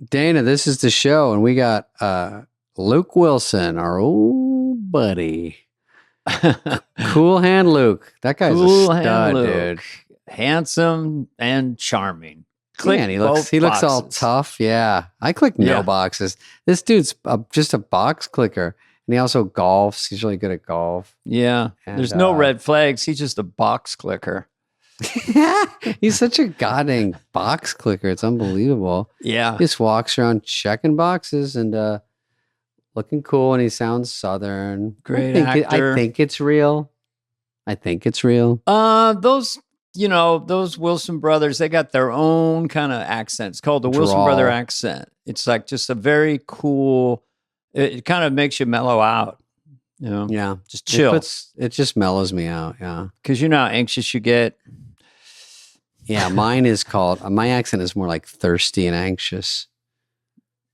Dana, this is the show, and we got Luke Wilson, our old buddy. Cool hand Luke. That guy's a stud, dude. Handsome and charming. Man, he looks all tough. Yeah. I click no boxes. This dude's just a box clicker. And he also golfs. He's really good at golf. Yeah. And, there's no red flags. He's just a box clicker. He's such a goddamn box clicker. It's unbelievable. Yeah. He just walks around checking boxes and looking cool. And he sounds Southern. Great actor. I think it's real. Those Wilson brothers, they got their own kind of accent. It's called the Wilson brother accent. It's like just a very cool, it kind of makes you mellow out, you know? Yeah. Just chill. It just mellows me out. Yeah. Because you know how anxious you get. Yeah. Mine is called, my accent is more like thirsty and anxious.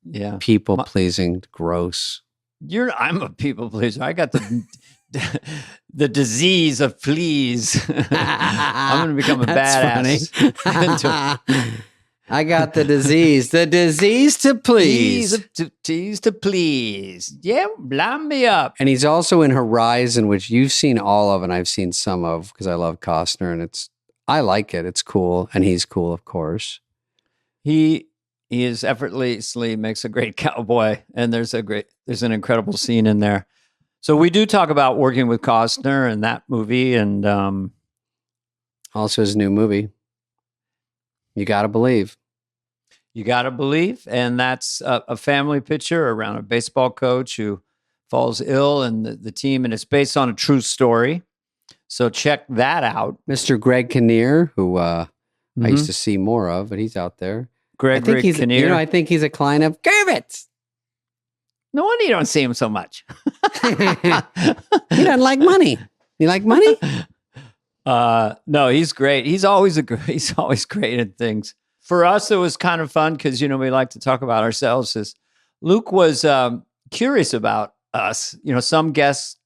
Yeah. People pleasing, gross. I'm a people pleaser. I got the disease of please. I'm going to become a badass. I got the disease to please. To please. Yeah, line me up. And he's also in Horizon, which you've seen all of, and I've seen some of because I love Costner, and I like it. It's cool, and he's cool, of course. He is effortlessly makes a great cowboy, and there's an incredible scene in there. So we do talk about working with Costner and that movie, and also his new movie, You Gotta Believe. You Gotta Believe, and that's a family picture around a baseball coach who falls ill and the team, and it's based on a true story. So check that out. Mr. Greg Kinnear, who I used to see more of, but he's out there. Greg Kinnear. I think he's a client of Gervitz. No wonder you don't see him so much. He doesn't like money. You like money? No, he's great. He's always great at things. For us, it was kind of fun because, we like to talk about ourselves. As Luke was curious about us. Some guests,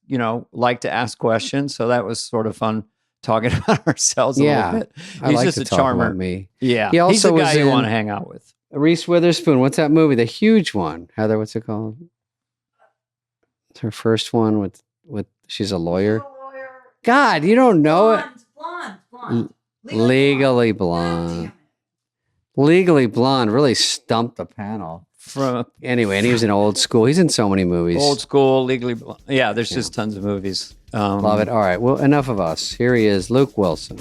like to ask questions. So that was sort of fun talking about ourselves a little bit. He's just a charmer. Me. Yeah. He also he's the guy was you want to hang out with. Reese Witherspoon. What's that movie? The huge one. Heather, what's it called? It's her first one with she's a lawyer. God, you don't know it. Blonde. Legally Blonde. Legally Blonde really stumped the panel. Anyway, and he was in Old School. He's in so many movies. Old School, Legally Blonde. Yeah, there's just tons of movies. Love it. All right, well, enough of us. Here he is, Luke Wilson.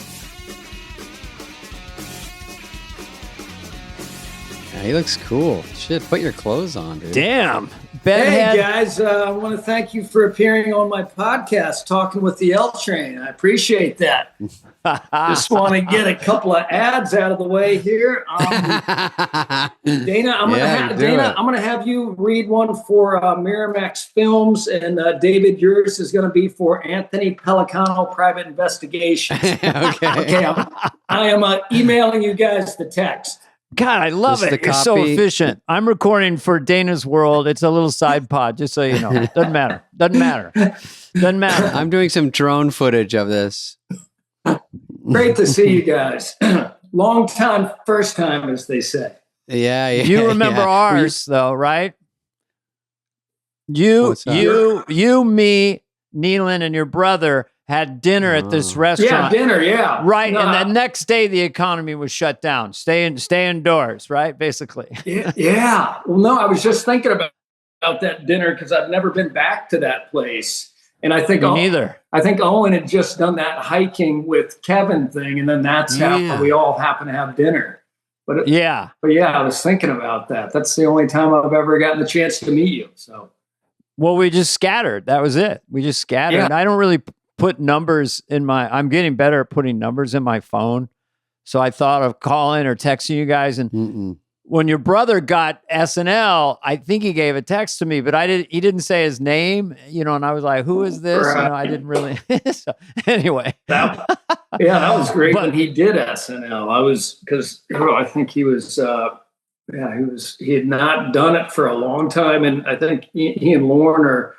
Yeah, he looks cool. Shit, put your clothes on, dude. Damn. Hey, guys. I want to thank you for appearing on my podcast, Talking with the L Train. I appreciate that. Just want to get a couple of ads out of the way here. Dana, I'm going to have you read one for Miramax Films, and David, yours is going to be for Anthony Pelicano Private Investigations. Okay. I am emailing you guys the text. God, I love it. You're so efficient. I'm recording for Dana's World. It's a little side pod, just so you know. Doesn't matter. I'm doing some drone footage of this. Great to see you guys. Long time, first time, as they say. Yeah. You remember ours, though, right? You, me, Nealon, and your brother had dinner at this restaurant. Yeah, dinner, yeah. Right, and the next day the economy was shut down. Stay indoors, right? Basically. Yeah. Well, no, I was just thinking about that dinner because I've never been back to that place. And I think neither. I think Owen had just done that hiking with Kevin thing, and then that's how we all happen to have dinner. But I was thinking about that. That's the only time I've ever gotten the chance to meet you. So, well, we just scattered. That was it. We just scattered. Yeah. I don't really put numbers I'm getting better at putting numbers in my phone. So I thought of calling or texting you guys. And when your brother got SNL, I think he gave a text to me, but he didn't say his name, and I was like, who is this? Right. I didn't really. So, anyway. That was great when he did SNL. Because I think he was, he had not done it for a long time. And I think he and Lauren are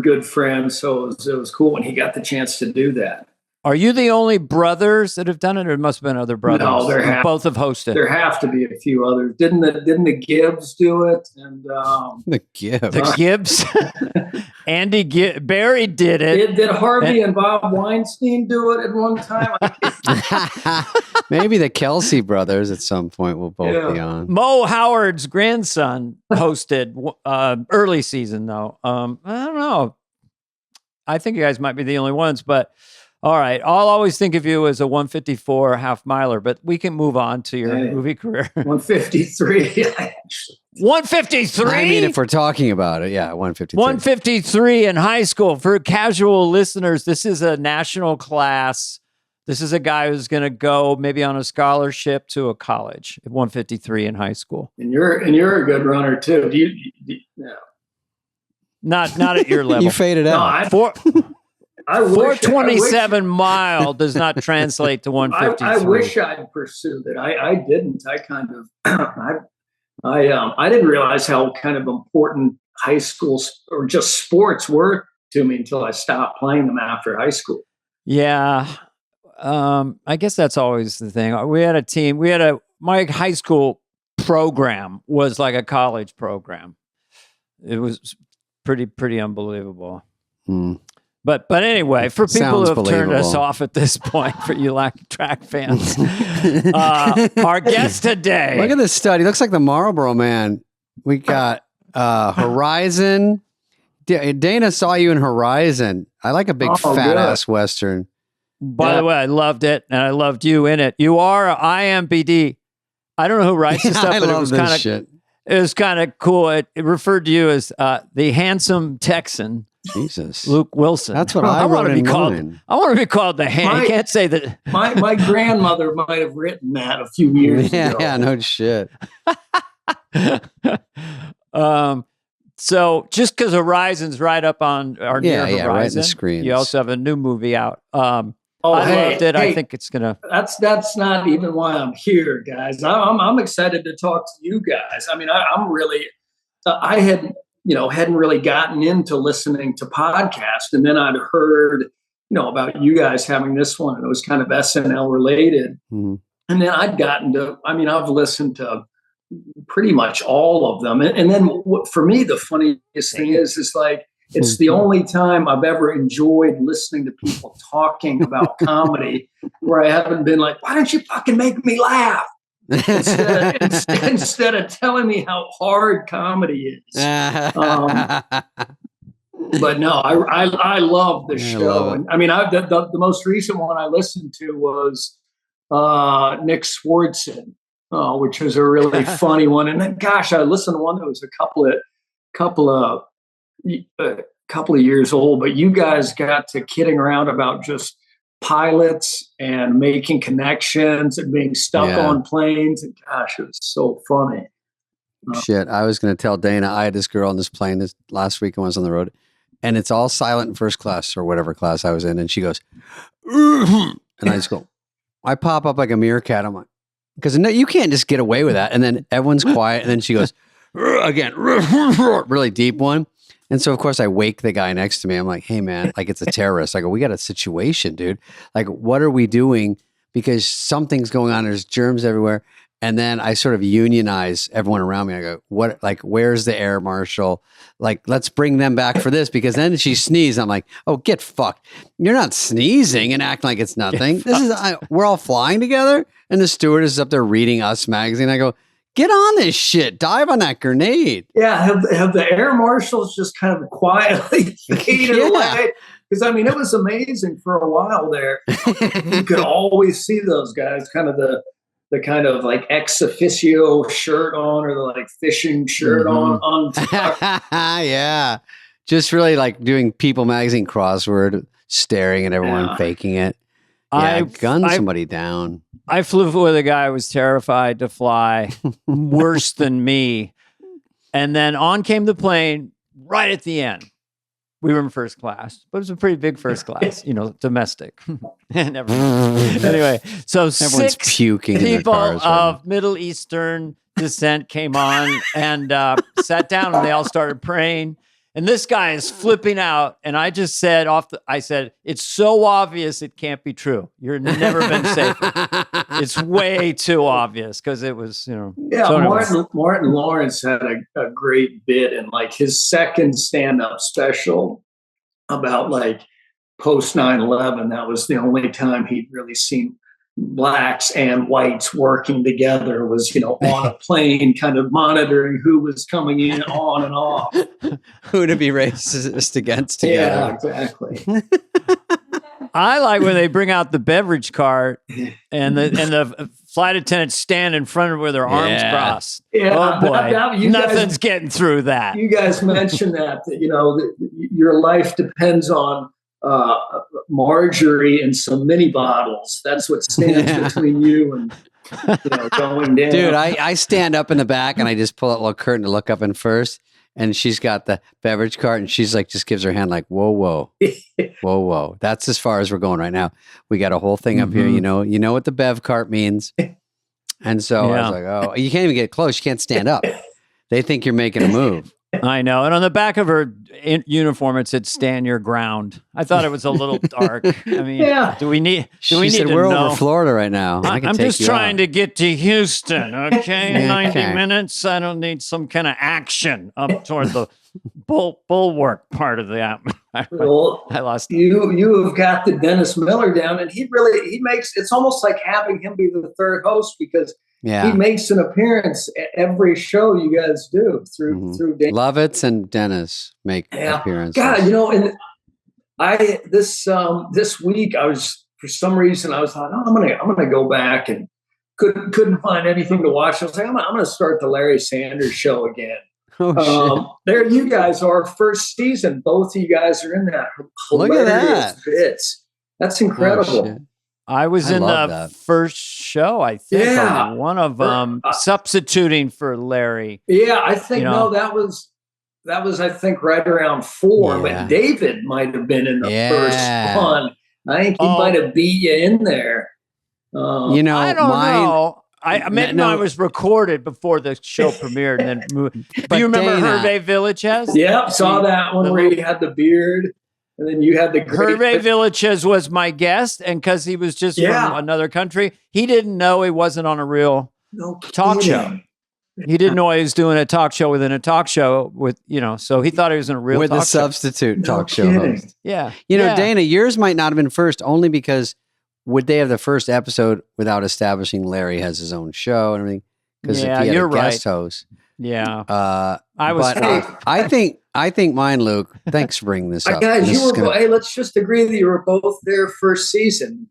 good friends. So it was cool when he got the chance to do that. Are you the only brothers that have done it, or it must have been other brothers? No, both have hosted. There have to be a few others. Didn't the Gibbs do it? And the Gibbs. The Gibbs. Barry did it. Did Harvey and Bob Weinstein do it at one time? Maybe the Kelsey brothers at some point will both be on. Mo Howard's grandson hosted early season, though. I don't know. I think you guys might be the only ones, but all right. I'll always think of you as a 154 half miler, but we can move on to your movie career. 153. 153? I mean, if we're talking about it, 153. 153 in high school. For casual listeners, this is a national class. This is a guy who's going to go maybe on a scholarship to a college at 153 in high school. And you're a good runner too. Do you Not at your level. You faded out. 427 mile does not translate to 153. I wish I'd pursued it. I didn't. I kind of I didn't realize how kind of important high school or just sports were to me until I stopped playing them after high school. Yeah. I guess that's always the thing. We had a team. My high school program was like a college program. It was pretty unbelievable. But anyway, for people who have turned us off at this point, for you track fans, our guest today. Look at this stud. He looks like the Marlboro Man. We got Horizon. Dana saw you in Horizon. I like a big fat ass Western. By the way, I loved it, and I loved you in it. You are IMBD. I don't know who writes this stuff, but it was kind of shit. It was kind of cool. It referred to you as the handsome Texan. Jesus, Luke Wilson. That's what I want to be called. I want to be called the hand. I can't say that. My grandmother might have written that a few years ago. Yeah, no shit. So just because Horizon's right up on our near Horizon, right in the screens. You also have a new movie out. I loved it. I think it's gonna. That's not even why I'm here, guys. I'm excited to talk to you guys. I mean, I'm really. I hadn't really gotten into listening to podcasts, and then I'd heard about you guys having this one, and it was kind of SNL related. Mm-hmm. And then I'd gotten to. I mean, I've listened to pretty much all of them, and then for me, the funniest thing is like. It's the only time I've ever enjoyed listening to people talking about comedy where I haven't been like, why don't you fucking make me laugh? Instead of telling me how hard comedy is. But no, I love the show. And I mean, the most recent one I listened to was Nick Swardson, which was a really funny one. And then, gosh, I listened to one that was a couple of years old, but you guys got to kidding around about just pilots and making connections and being stuck on planes. And gosh, it was so funny. Shit, I was going to tell Dana, I had this girl on this plane this last week when I was on the road, and it's all silent in first class or whatever class I was in, and she goes, and I just go, I pop up like a meerkat. I'm like, because you can't just get away with that. And then everyone's quiet, and then she goes, again, really deep one. And so, of course, I wake the guy next to me. I'm like, hey, man, like it's a terrorist. I go, we got a situation, dude. Like, what are we doing? Because something's going on. There's germs everywhere. And then I sort of unionize everyone around me. I go, what, like, where's the air marshal? Like, let's bring them back for this. Because then she sneezed. I'm like, oh, get fucked. You're not sneezing and acting like it's nothing. We're all flying together. And the stewardess is up there reading Us magazine. I go, get on this shit. Dive on that grenade. Yeah. Have the air marshals just kind of quietly faded away? Because, I mean, it was amazing for a while there. You could always see those guys, kind of the kind of like ex officio shirt on or the like fishing shirt on top. Yeah. Just really like doing People magazine crossword, staring at everyone, faking it. Yeah, I gunned somebody down. I flew with a guy who was terrified to fly, worse than me. And then on came the plane right at the end. We were in first class, but it was a pretty big first class, domestic. And anyway, so everyone's 6 puking people in their cars of Middle Eastern descent came on and sat down, and they all started praying. And this guy is flipping out. And I just said I said, it's so obvious it can't be true. You've never been safer. It's way too obvious because it was, Yeah, so Martin Lawrence had a great bit in like his second stand-up special about like post 9/11. That was the only time he'd really seen blacks and whites working together, was, on a plane kind of monitoring who was coming in on and off. Who to be racist against together. Yeah, exactly. I like when they bring out the beverage cart and the flight attendants stand in front of with their arms crossed. Yeah, oh boy, nothing's getting through that. You guys mentioned that your life depends on Marjorie and some mini bottles. That's what stands between you and going down. Dude, I stand up in the back and I just pull that little curtain to look up in first, and she's got the beverage cart and she's like, just gives her hand like, whoa, whoa, whoa, whoa. That's as far as we're going right now. We got a whole thing up here. You know what the bev cart means. And so I was like, oh, you can't even get close. You can't stand up. They think you're making a move. I know. And on the back of her uniform, it said "Stand your ground." I thought it was a little dark. I mean, do we need to we're know? over Florida right now. I'm just trying to get to Houston. Okay, 90 minutes. I don't need some kind of action up toward the bulwark part of the atmosphere. Well, I lost you have got the Dennis Miller down, and he makes it's almost like having him be the third host, because he makes an appearance at every show you guys do through Lovitz and Dennis make appearances. God, and I this week I was, for some reason I was like, I'm gonna go back, and couldn't find anything to watch. I was like, I'm gonna start the Larry Sanders Show again. There you guys are, first season. Both of you guys are in that. Look at that. Bits. That's incredible. Oh, I was in the first show, I think. Yeah. One of substituting for Larry. Yeah, I think that was I think right around 4. But David might have been in the first one. I think he might have beat you in there. I don't know. I was recorded before the show premiered, and then moved. Do you remember Hervé Villachez? Yeah, saw that one where he had the beard, and then you had the Hervé Villachez was my guest, and because he was just from another country, he didn't know he wasn't on a real talk show. He didn't know he was doing a talk show within a talk show with, so he thought he was in a real with talk a substitute talk show host. Yeah. Dana, yours might not have been first only because would they have the first episode without establishing Larry has his own show and everything? Because if he had a guest host. Yeah. I think mine, Luke, thanks for bringing this up. Guys, hey, let's just agree that you were both there first season.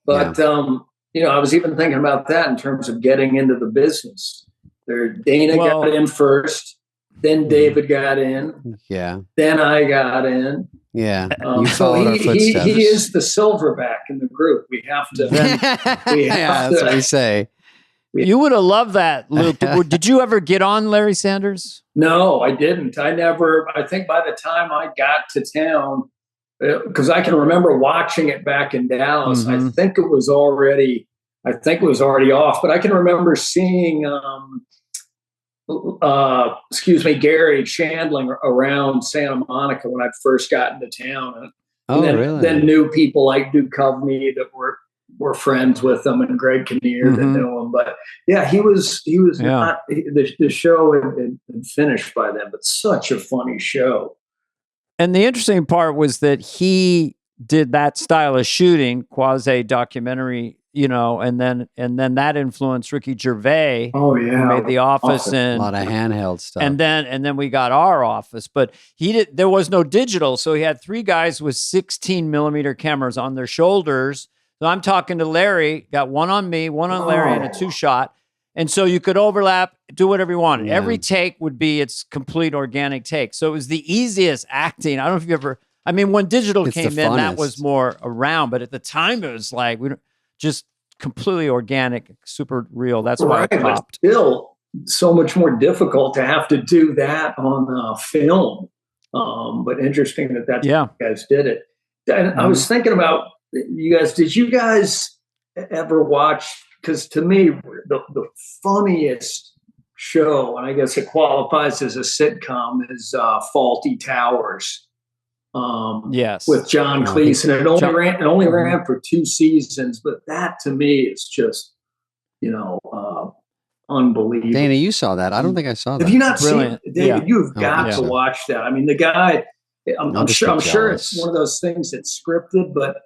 But, I was even thinking about that in terms of getting into the business. Dana got in first, then David got in. Yeah. Then I got in. Yeah. You followed our footsteps. He is the silverback in the group. We have to. That's what we say. You would have loved that, Luke. Did you ever get on Larry Sanders? No, I didn't. I think by the time I got to town, because I can remember watching it back in Dallas, I think it was already off, but I can remember seeing, Gary Shandling around Santa Monica when I first got into town. Then knew people like Duchovny that were friends with them, and Greg Kinnear that knew him. But he was not, the show had finished by then, but such a funny show. And the interesting part was that he did that style of shooting, quasi documentary, and then that influenced Ricky Gervais. Oh yeah, who made The Office and a lot of handheld stuff. And then we got Our Office, but there was no digital, so he had 3 guys with 16 millimeter cameras on their shoulders. So I'm talking to Larry, got one on me, one on Larry, and a 2-shot. And so you could overlap, do whatever you wanted. Yeah. Every take would be its complete organic take. So it was the easiest acting. I don't know if you ever, when digital came in, that was more around. But at the time, it was like, just completely organic, super real. That's why it popped. But still, so much more difficult to have to do that on film. But interesting that you guys did it. And I was thinking about you guys. Did you guys ever watch? Because to me, the funniest show, and I guess it qualifies as a sitcom, is Faulty Towers. Yes, with John Cleese, and it only ran for 2 seasons, but that to me is just, unbelievable. Dana, you saw that? I don't think I saw that. Have you not seen it, David? Yeah. You've got to watch that. I mean, the guy. I'm sure it's one of those things that's scripted, but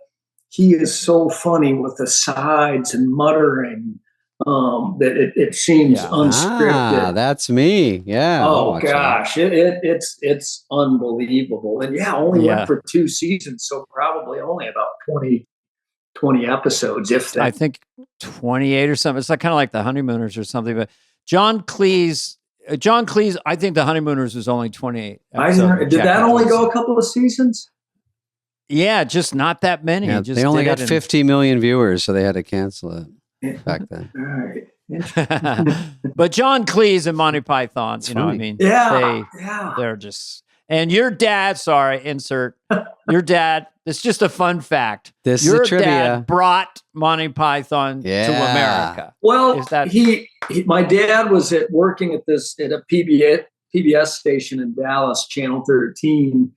he is so funny with the sides and muttering that it seems unscripted. That's me. Yeah. Oh gosh, it's unbelievable. And only went for 2 seasons, so probably only about 20 episodes, if that. I think 28 or something. It's like kind of like The Honeymooners or something. But John Cleese, I think The Honeymooners was only 28 episodes. Did that only go a couple of seasons? Yeah, just not that many. Yeah, they only got 50 million viewers, so they had to cancel it back then. All right. But John Cleese and Monty Python, you know what I mean? They're just, and your dad, insert your dad. It's just a fun fact. Your dad brought Monty Python to America. Well, my dad was working at a PBS station in Dallas, Channel 13.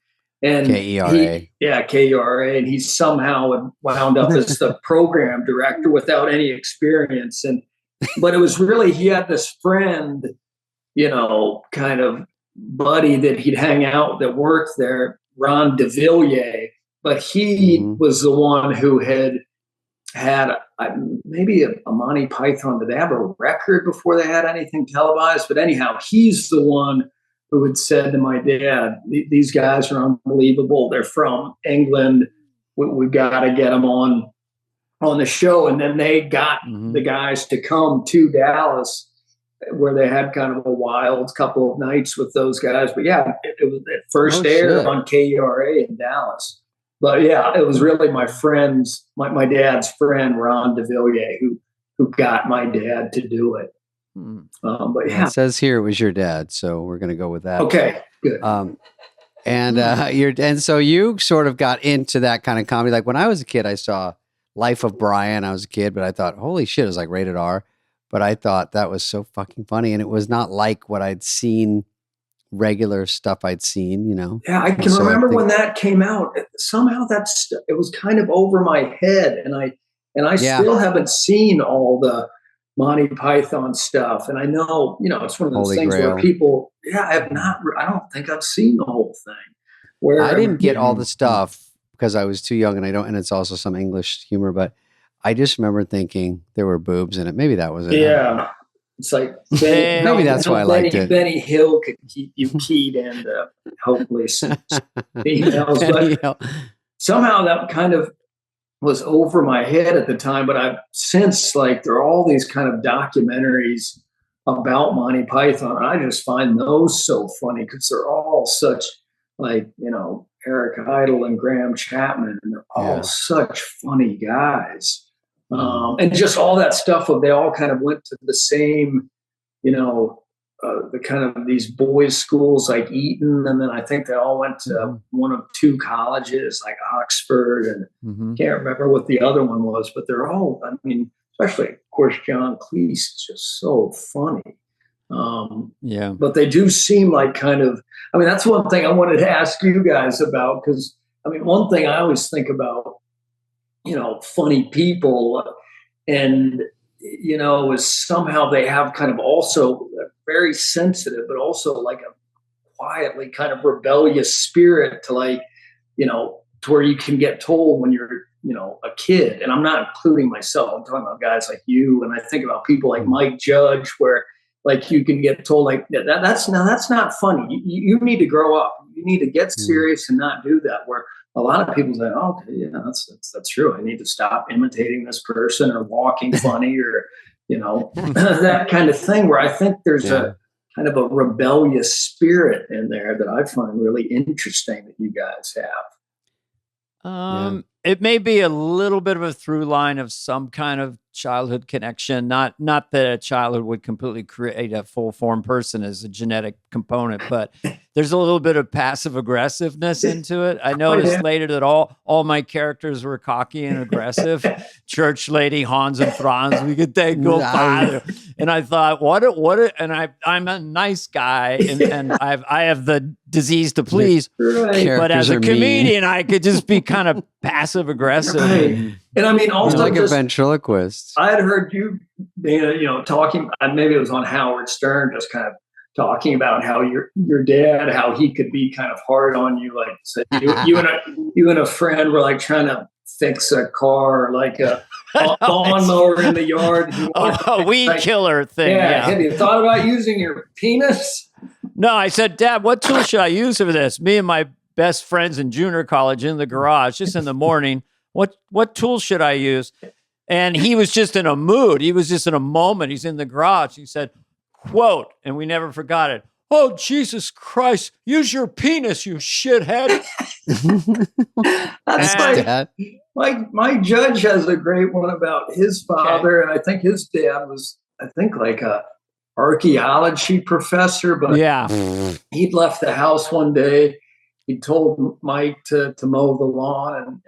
And KERA. KERA. And he somehow wound up as the program director without any experience. But it was really, he had this friend, kind of buddy that he'd hang out that worked there, Ron DeVilliers. But he was the one who had maybe a Monty Python. Did they have a record before they had anything televised? But anyhow, he's the one who had said to my dad, these guys are unbelievable. They're from England. We've got to get them on the show. And then they got the guys to come to Dallas, where they had kind of a wild couple of nights with those guys. But it was at first aired on KERA in Dallas. But it was really my friend's, my dad's friend, Ron DeVilliers, who got my dad to do it. But it says here it was your dad, so we're going to go with that. Okay, good. And so you sort of got into that kind of comedy. Like when I was a kid, I saw Life of Brian. I was a kid, but I thought, holy shit, it was like rated R. But I thought that was so fucking funny, and it was not like what I'd seen, regular stuff I'd seen, Yeah, I can remember when that came out. Somehow it was kind of over my head, and I still haven't seen all the Monty Python stuff. And I know, it's one of those things where people, I don't think I've seen the whole thing. Where I didn't get all the stuff because I was too young, and it's also some English humor, but I just remember thinking there were boobs in it. Maybe that was it. Yeah. It's like maybe that's why I liked it. Benny Hill could keep you keyed into hopefully some females, but somehow that kind of was over my head at the time. But I've since, there are all these kind of documentaries about Monty Python, and I just find those so funny because they're all such Eric Idle and Graham Chapman, and they're all such funny guys. And just all that stuff they all kind of went to the same, the kind of these boys' schools like Eton. And then I think they all went to one of 2 colleges like Oxford, and can't remember what the other one was, but they're all, especially of course, John Cleese is just so funny. But they do seem like kind of, that's one thing I wanted to ask you guys about. Cause one thing I always think about, funny people, and is somehow they have kind of also very sensitive, but also like a quietly kind of rebellious spirit to to where you can get told when you're a kid. And I'm not including myself, I'm talking about guys like you, and I think about people like Mike Judge, where you can get told that's not funny, you need to grow up, you need to get serious and not do that. Where a lot of people say, oh, okay, yeah, that's true. I need to stop imitating this person or walking funny or, that kind of thing, where I think there's a kind of a rebellious spirit in there that I find really interesting that you guys have. It may be a little bit of a through line of some kind of childhood connection. Not that a childhood would completely create a full form person as a genetic component, but there's a little bit of passive aggressiveness into it. I noticed later that all my characters were cocky and aggressive. Church lady, Hans and Franz, we could take go father. And I thought, and I'm a nice guy, and I have the disease to please. Right. But as a comedian, I could just be kind of passive aggressive. Right. And I mean, also like a ventriloquist. I had heard you, talking. Maybe it was on Howard Stern, just kind of talking about how your dad, how he could be kind of hard on you, like said you and a friend were like trying to fix a car, like a lawnmower in the yard. A weed killer thing. Yeah. Have you thought about using your penis? No, I said, Dad, what tool should I use for this? Me and my best friends in junior college in the garage, just in the morning. What tool should I use? And he was just in a mood. He was just in a moment. He's in the garage. He said, quote, and we never forgot it. Oh, Jesus Christ, use your penis, you shithead. That's my judge has a great one about his father. And I think his dad was, like a archaeology professor, but he'd left the house one day. He told Mike to mow the lawn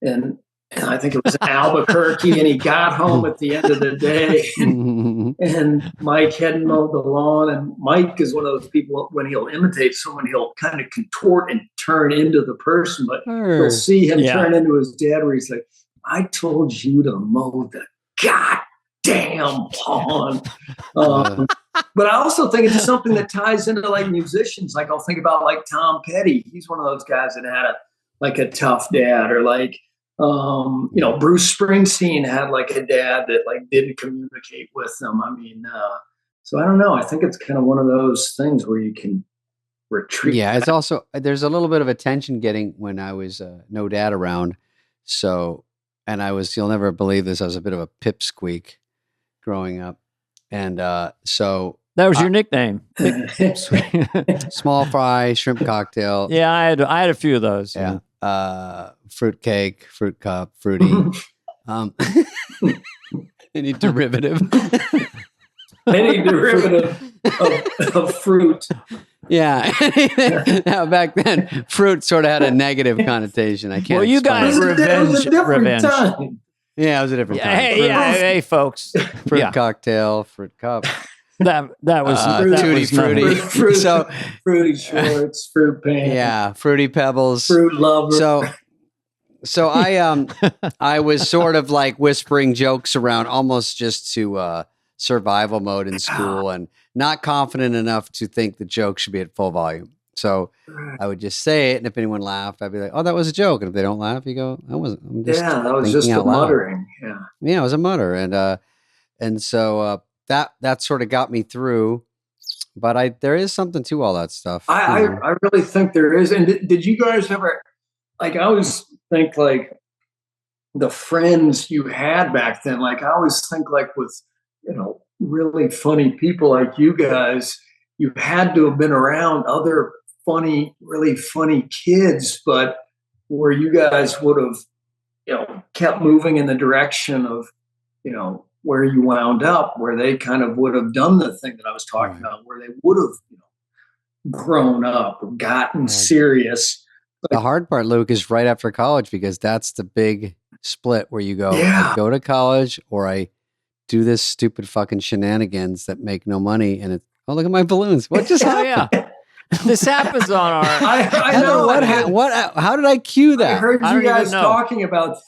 and I think it was in Albuquerque, and he got home at the end of the day, and Mike hadn't mowed the lawn. And Mike is one of those people, when he'll imitate someone, he'll kind of contort and turn into the person, but you'll see him turn into his dad, where he's like, I told you to mow the goddamn lawn. But I also think it's something that ties into like musicians. Like I'll think about like Tom Petty. He's one of those guys that had a tough dad, or like, Bruce Springsteen had like a dad that like didn't communicate with them. I mean, so I don't know. I think it's kind of one of those things where you can retreat. Yeah, it's also, there's a little bit of attention getting when I was no dad around. So, and you'll never believe this, I was a bit of a pipsqueak growing up. And so. That was your nickname. Small fry, shrimp cocktail. Yeah, I had a few of those. Yeah. Fruit cake, fruit cup, fruity. Any derivative. Any derivative of fruit. Yeah. Now, back then, fruit sort of had a negative connotation. I can't. Well, you guys revenge. Time. Yeah, it was a different time. Hey, folks. Fruit cocktail, fruit cup. That was tutti fruity. Fruity shorts, fruit pants. Yeah, fruity pebbles. Fruit lover. So I was sort of like whispering jokes around, almost just to survival mode in school, and not confident enough to think the joke should be at full volume. So I would just say it, and if anyone laughed, I'd be like, "Oh, that was a joke." And if they don't laugh, you go, "I wasn't." I'm just that was just a muttering. Yeah, it was a mutter, and so that sort of got me through. But there is something to all that stuff. I really think there is. And did you guys ever, like, I always think like the friends you had back then, like I always think like with, really funny people like you guys, you had to have been around other really funny kids, but where you guys would have, kept moving in the direction of, where you wound up, where they kind of would have done the thing that I was talking about, where they would have, grown up, gotten serious. The hard part, Luke, is right after college, because that's the big split where you go, I go to college or I do this stupid fucking shenanigans that make no money. And look at my balloons. What just happened? This happens on our. I know. How did I cue that? I heard you guys talking about.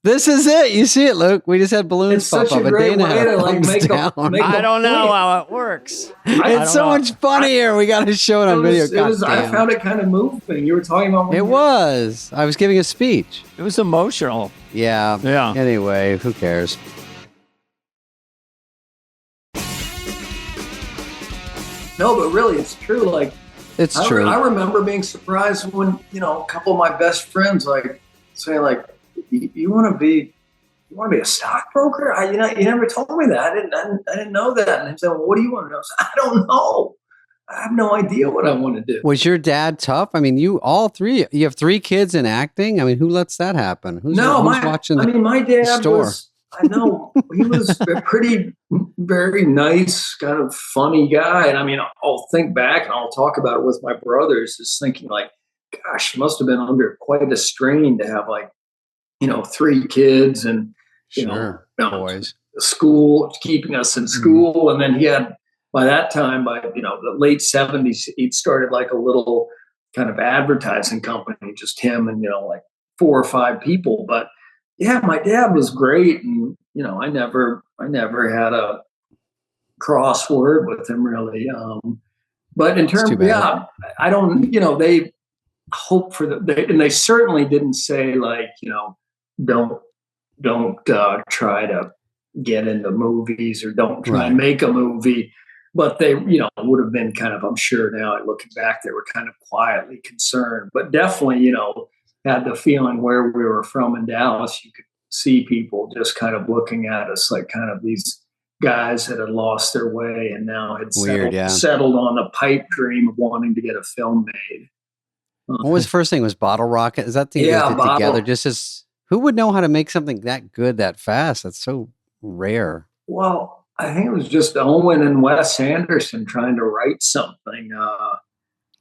This is it. You see it, Luke. We just had balloons pop up. Way to like make I don't know how it works. It's so much funnier. We got to show it on video. I found it kind of moving. You were talking about. It was. I was giving a speech. It was emotional. Yeah. Yeah. Anyway, who cares? No, but really, it's true. Like, it's true. I remember being surprised when, a couple of my best friends like saying like, you want to be a stockbroker? You never told me that. I didn't know that. And they said, well, what do you want to know? I said, I don't know. I have no idea what I want to do. Was your dad tough? I mean, you have 3 kids in acting. I mean, who lets that happen? Who's watching my dad store? I know he was a very nice, kind of funny guy. And I mean, I'll think back and I'll talk about it with my brothers, just thinking like, gosh, he must have been under quite a strain to have like, 3 kids and, boys, school, keeping us in school. And then he had, by that time, by, the late 70s, he'd started like a little kind of advertising company, just him and, like 4 or 5 people. But yeah, my dad was great. And, I never had a crossword with him really. But in terms of, I don't, they hope for and they certainly didn't say like, don't try to get into movies or don't try and make a movie. But they, would have been kind of, I'm sure now looking back, they were kind of quietly concerned, but definitely, had the feeling where we were from in Dallas, you could see people just kind of looking at us like kind of these guys that had lost their way and now had settled on a pipe dream of wanting to get a film made. What was the first thing? Was Bottle Rocket? Is that the thing you did together? Just as who would know how to make something that good that fast? That's so rare. Well, I think it was just Owen and Wes Anderson trying to write something.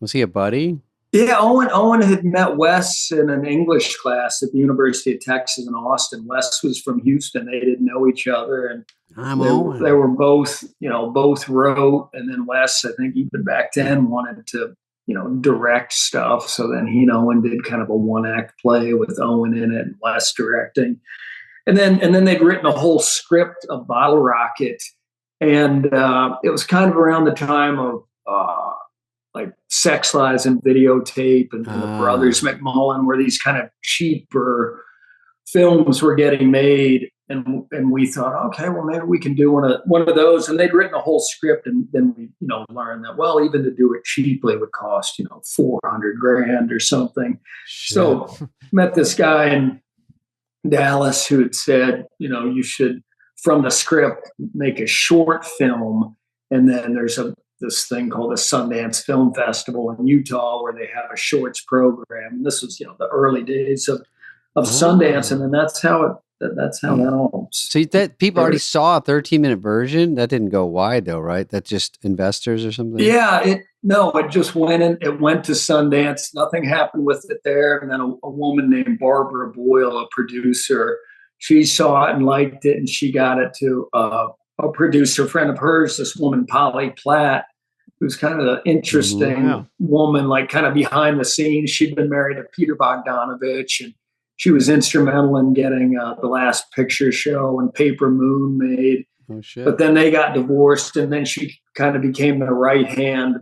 Was he a buddy? Yeah, Owen had met Wes in an English class at the University of Texas in Austin. Wes was from Houston. They didn't know each other, and they were both, both wrote. And then Wes, I think even back then, wanted to, direct stuff. So then he and Owen did kind of a 1-act play with Owen in it and Wes directing. And then they'd written a whole script of Bottle Rocket, and it was kind of around the time of like Sex Lies and Videotape and the Brothers McMullen, where these kind of cheaper films were getting made, and we thought, okay, well maybe we can do one of those. And they'd written a whole script, and then we learned that even to do it cheaply would cost $400,000 or something. Shit. So met this guy in Dallas who had said, you should, from the script, make a short film. And then there's this thing called the Sundance Film Festival in Utah where they have a shorts program. And this was, the early days of Sundance. And then that's how that all. So that people already saw a 13-minute version. That didn't go wide though, right? That's just investors or something. Yeah, it just went in. It went to Sundance. Nothing happened with it there. And then a woman named Barbara Boyle, a producer, she saw it and liked it, and she got it to a producer friend of hers, this woman Polly Platt, who's kind of an interesting woman, like kind of behind the scenes. She'd been married to Peter Bogdanovich, and she was instrumental in getting The Last Picture Show and Paper Moon made. Oh, shit. But then they got divorced, and then she kind of became the right hand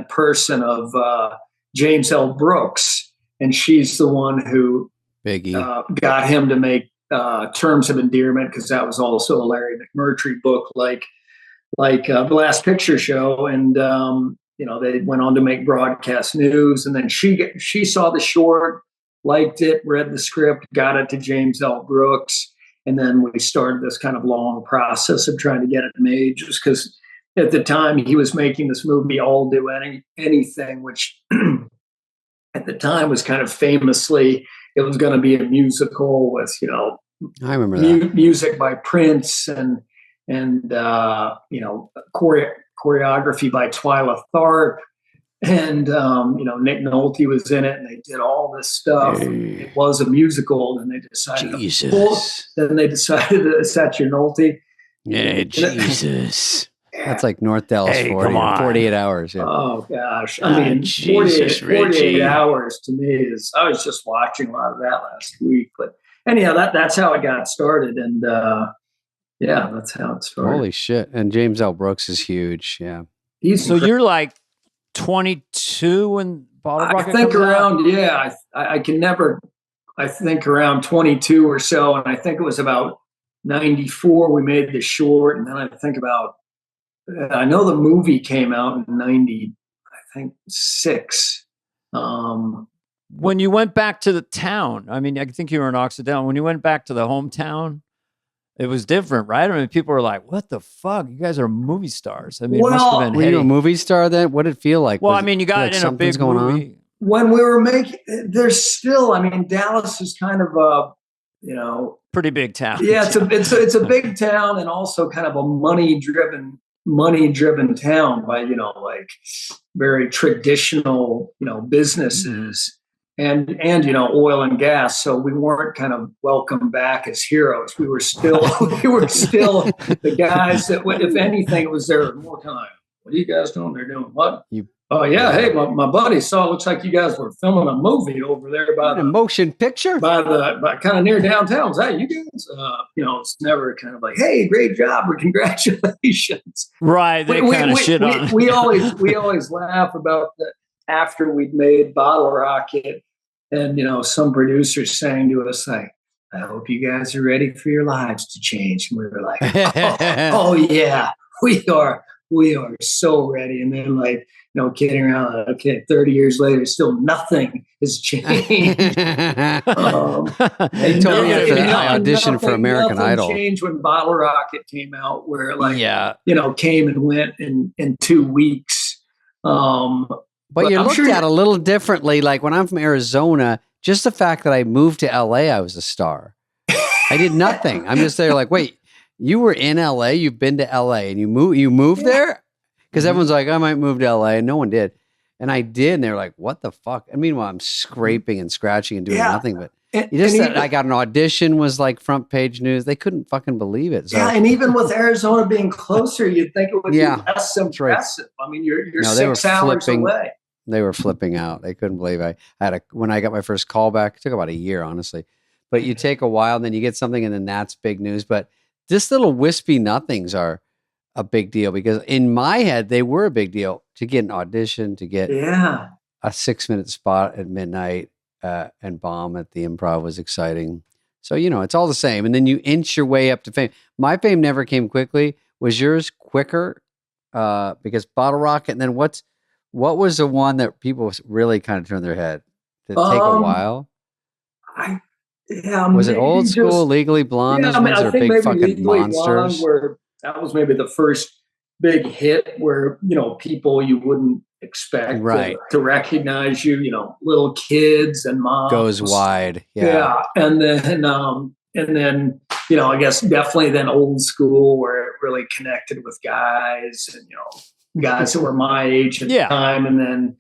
person of James L. Brooks, and she's the one who got him to make Terms of Endearment, because that was also a Larry McMurtry book, like The Last Picture Show, and they went on to make Broadcast News, and then she saw the short, liked it, read the script, got it to James L. Brooks, and then we started this kind of long process of trying to get it made, just because at the time he was making this movie I'll Do Anything, which at the time was kind of famously, it was going to be a musical with, I remember that. Music by Prince and choreography by Twyla Tharp, and Nick Nolte was in it, and they did all this stuff. It was a musical, and they decided to set your Nolte. Yeah, Jesus. That's like North Dallas 48 hours. Yeah. Oh gosh. I mean, 48 hours to me is, I was just watching a lot of that last week, but anyhow, that's how it got started. And that's how it started. Holy shit. And James L. Brooks is huge. Yeah. So you're like 22 when Bottle Rocket I think comes around, out? I think around 22 or so. And I think it was about 94 we made the short. And then I know the movie came out in 96. When you went back to the town, I mean, I think you were in Occidental. When you went back to the hometown, it was different, right? I mean, people were like, what the fuck? You guys are movie stars. I mean, it must have been were you a movie star then? What did it feel like? Well, you got like in a big movie. When we were making, there's still, Dallas is kind of pretty big town. Yeah, it's a big town, and also kind of a money driven town by like very traditional businesses and oil and gas. So we weren't kind of welcome back as heroes. We were still the guys that, if anything, it was there more time. What are you guys doing? They're doing what? Oh yeah, hey, my buddy saw. It looks like you guys were filming a movie over there by the motion picture, by kind of near downtown. Hey, you guys, it's never kind of like, hey, great job or congratulations. Right? They kind of shit on. We always laugh about that after we'd made Bottle Rocket, and some producers saying to us like, I hope you guys are ready for your lives to change. And we were like, oh yeah, we are so ready. And then like, kidding around. Okay, 30 years later, still nothing has changed. They told me after I auditioned for American Idol. Changed when Bottle Rocket came out, where like, came and went in 2 weeks. But you're looked at a little differently. Like when I'm from Arizona, just the fact that I moved to LA, I was a star. I did nothing. I'm just there like, wait, you were in LA, you've been to LA, and you moved there? Because everyone's like, I might move to LA, and no one did. And I did, and they were like, what the fuck? And meanwhile, I'm scraping and scratching and doing nothing. But I got an audition was like front page news. They couldn't fucking believe it. So. Yeah, and even with Arizona being closer, you'd think it would be less impressive. Right. I mean, you're 6 hours away. They were flipping out. They couldn't believe when I got my first call back, it took about a year, honestly. But you take a while, and then you get something, and then that's big news. But this little wispy nothings are a big deal, because in my head, they were a big deal to get an audition, to get a 6-minute spot at midnight and bomb at the Improv was exciting. So, it's all the same. And then you inch your way up to fame. My fame never came quickly. Was yours quicker? Because Bottle Rocket, and then what was the one that people really kind of turned their head? Did it take a while? Was it Old School, Legally Blonde? Yeah, I think big fucking monsters. That was maybe the first big hit where, people you wouldn't expect to recognize you, little kids and moms. Goes wide. Yeah. And then, I guess definitely then Old School, where it really connected with guys and, guys that were my age at the time. And then,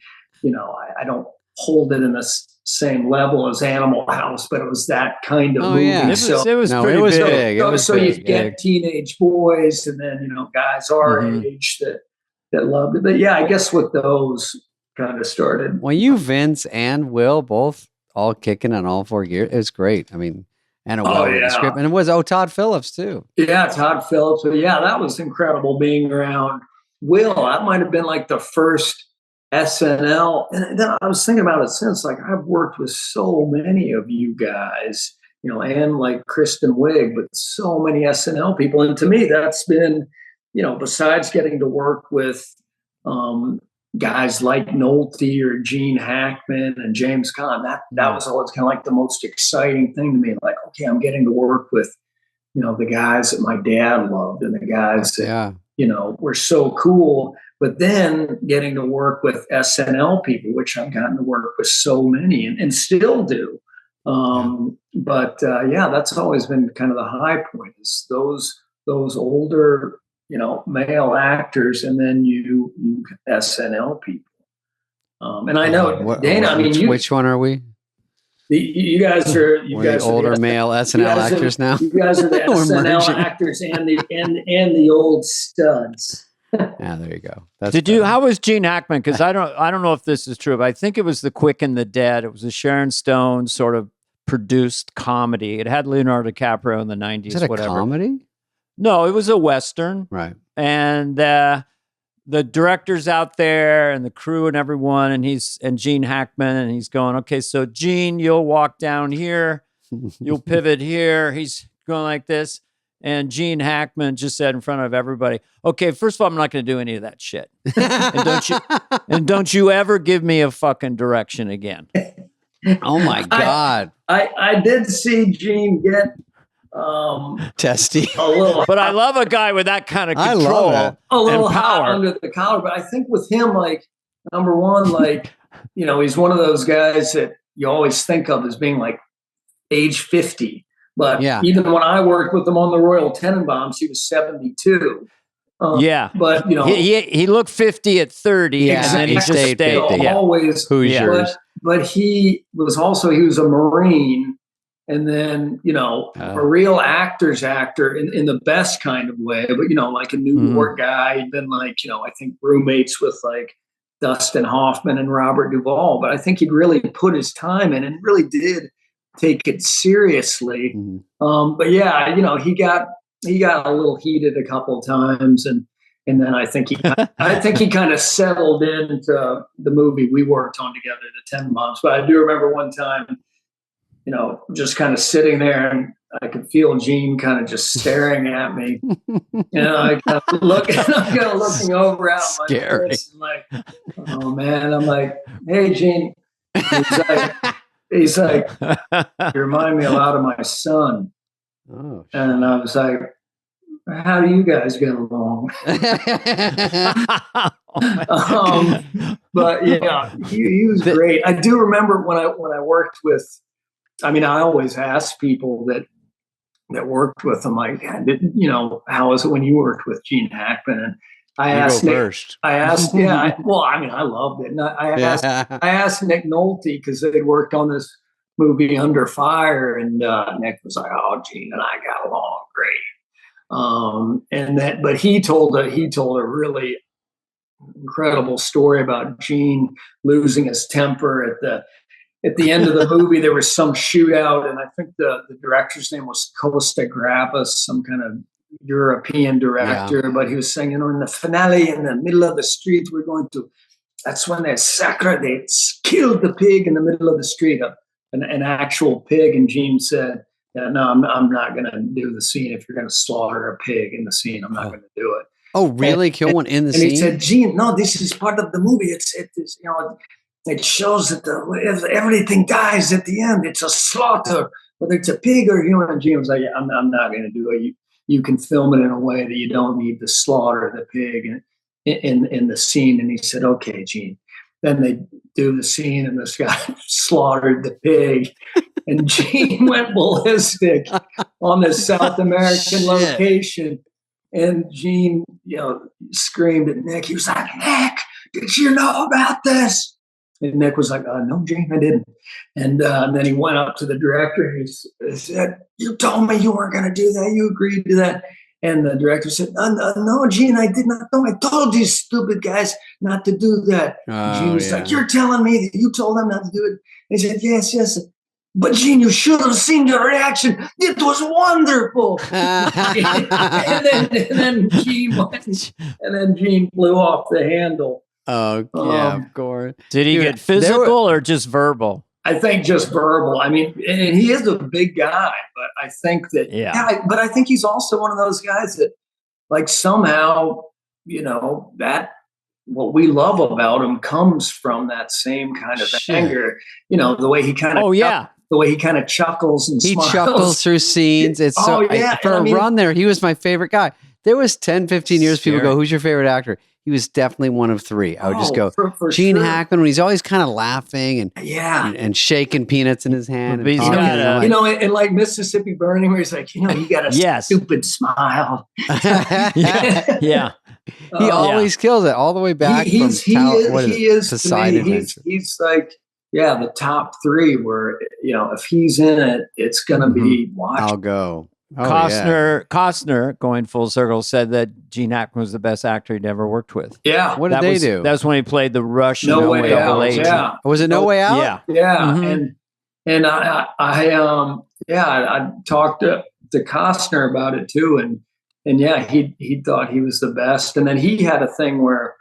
I don't hold it in the same level as Animal House, but it was that kind of movie. Yeah. It was pretty big. So you get teenage boys, and then guys our age that loved it. But yeah, I guess with those kind of started. Well, you, Vince, and Will both all kicking on all 4 gears. It was great. I mean, and a script, and it was Todd Phillips too. Yeah, Todd Phillips. But yeah, that was incredible being around Will. That might have been like the first SNL. And then I was thinking about it since, like, I've worked with so many of you guys, and like Kristen Wiig, but so many SNL people. And to me, that's been, besides getting to work with guys like Nolte or Gene Hackman and James Caan, that was always kind of like the most exciting thing to me. Like, okay, I'm getting to work with, the guys that my dad loved, and the guys that, were so cool. But then getting to work with SNL people, which I've gotten to work with so many and still do. But that's always been kind of the high point, is those older, male actors, and then you SNL people. And I know, Dana, which one are we? You guys are older male SNL actors now. You guys are the SNL actors and the old studs. Yeah, there you go. How was Gene Hackman? Because I don't know if this is true, but I think it was The Quick and the Dead. It was a Sharon Stone sort of produced comedy. It had Leonardo DiCaprio in the 90s. Is it a comedy? No, it was a Western. Right. And the director's out there and the crew and everyone, and Gene Hackman, and he's going, okay, so Gene, you'll walk down here, you'll pivot here. He's going like this. And Gene Hackman just said in front of everybody, okay, first of all, I'm not going to do any of that shit. and don't you ever give me a fucking direction again. Oh my God. I did see Gene get testy a little, but I love a guy with that kind of control, a little and hot power under the collar. But I think with him, like, number one, like, he's one of those guys that you always think of as being like age 50. But Yeah. even when I worked with him on the Royal Tenenbaums, he was 72. But you know, he looked 50 at 30, Yeah, and then he just stayed stayed. 50. Yeah. Always. Hoosiers. But he was a Marine, and then you know, a real actor's actor in the best kind of way. But you know, like a New York guy, he'd been like, you know, I think roommates with like Dustin Hoffman and Robert Duvall. But I think he'd really put his time in and really did take it seriously. But yeah, you know, he got a little heated a couple of times, and then I think he kind of settled into the movie we worked on together, The Tenenbaums. But I do remember one time, you know, just kind of sitting there, and I could feel Gene kind of just staring at me. And I kind of looking over out my face, and like, oh man, I'm like, hey Gene. He's like, you remind me a lot of my son. Oh, and I was like, how do you guys get along? But yeah, he was great. I do remember when I worked with, I mean, I always ask people that worked with him, like, you know, how was it when you worked with Gene Hackman? And I asked Nick, well, I mean, I loved it. And I asked Nick Nolte, because they'd worked on this movie Under Fire, and Nick was like, oh, Gene and I got along great. But he told a really incredible story about Gene losing his temper at the end of the movie. There was some shootout, and I think the director's name was Costa Gravas, some kind of European director, but he was saying, you know, in the finale, in the middle of the street, that's when they killed the pig in the middle of the street, an actual pig. And Gene said, yeah, no, I'm not going to do the scene. If you're going to slaughter a pig in the scene, I'm not going to do it. Oh, really? Kill one in the scene? And he said, Gene, no, this is part of the movie. It's you know, it shows that everything dies at the end. It's a slaughter, whether it's a pig or human. And Gene was like, yeah, I'm not going to do it. You can film it in a way that you don't need to slaughter the pig in the scene. And he said, okay, Gene. Then they do the scene, and this guy slaughtered the pig, and Gene went ballistic on this South American location. And Gene, you know, screamed at Nick. He was like, Nick, did you know about this? And Nick was like, no, Gene, I didn't. And then he went up to the director. He said, you told me you weren't going to do that. You agreed to that. And the director said, no, Gene, I did not know. I told these stupid guys not to do that. Gene was like, you're telling me that you told them not to do it? And he said, yes. But Gene, you should have seen your reaction. It was wonderful. and then Gene went, and then Gene flew off the handle. Oh, yeah, of course. Did he get physical or just verbal? I think just verbal. I mean, and he is a big guy, but I think that, but I think he's also one of those guys that, like, somehow, you know, that what we love about him comes from that same kind of anger. You know, the way he kind of, the way he kind of chuckles and smiles. He chuckles through scenes. It's for a run there, he was my favorite guy. There was 10, 15 years, people go, who's your favorite actor? He was definitely one of three. I would just go, for Gene sure. Hackman, when he's always kind of laughing and shaking peanuts in his hand. You know, and like Mississippi Burning, where he's like, you know, you got a stupid smile. He always kills it all the way back. He's like, the top three where, you know, if he's in it, it's going to be watched. I'll go. Oh, Costner, going full circle, said that Gene Hackman was the best actor he'd ever worked with. Yeah. What did they do? That was when he played the Russian No Way Out. agent. Yeah. Was it No Way Out? Yeah. Yeah. Mm-hmm. And I talked to Costner about it too. And he thought he was the best. And then he had a thing where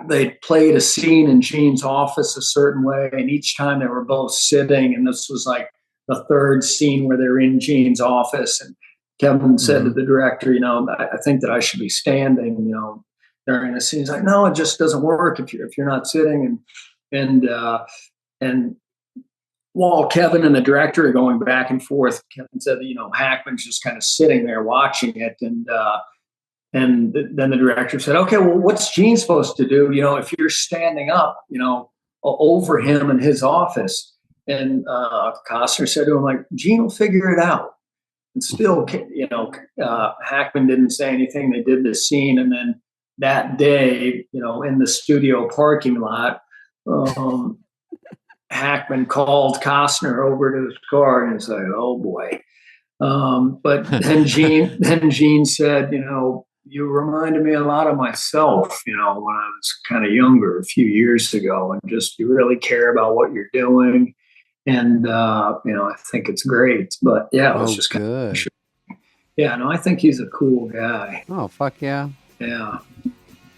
they played a scene in Gene's office a certain way. And each time they were both sitting, and this was like the third scene where they're in Gene's office, and Kevin said to the director, you know, I think that I should be standing, you know, during the scene. He's like, no, it just doesn't work if you're not sitting. And while Kevin and the director are going back and forth, Kevin said that, you know, Hackman's just kind of sitting there watching it. And then the director said, okay, well, what's Gene supposed to do? You know, if you're standing up, you know, over him in his office. Costner said to him, like, Gene will figure it out. And still, Hackman didn't say anything. They did the scene. And then that day, in the studio parking lot, Hackman called Costner over to his car and he's like, oh boy. But then Gene said, you reminded me a lot of myself, when I was kind of younger a few years ago, and just you really care about what you're doing. And, I think it's great. But yeah, it was just good. Yeah, no, I think he's a cool guy. Oh, fuck yeah. Yeah.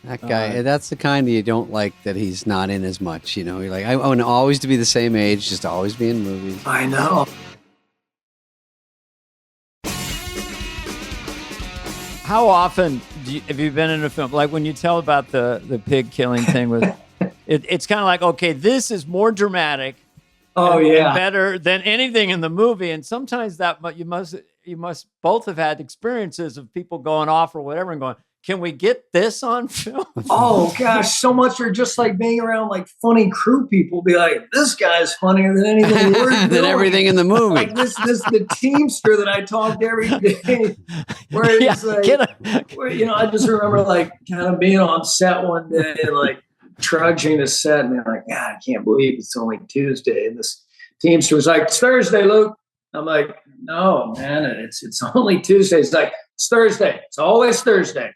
That guy, that's the kind you don't like that he's not in as much, You're like, I want always to be the same age, just always be in movies. I know. How often have you been in a film? Like when you tell about the pig killing thing with, it's kind of like, okay, this is more dramatic. Oh yeah, better than anything in the movie. And sometimes that you must both have had experiences of people going off or whatever and going, can we get this on film? Oh gosh, so much. Or just like being around like funny crew people, be like, this guy's funnier than anything we're doing. Than everything in the movie. Like this the Teamster that I talked to every day. Where it's I just remember like kind of being on set one day, like trudging to set, and they're like, God, I can't believe it's only Tuesday. And this Teamster was like, it's Thursday, Luke. I'm like, no, man, it's only Tuesday. It's like, it's Thursday. It's always Thursday.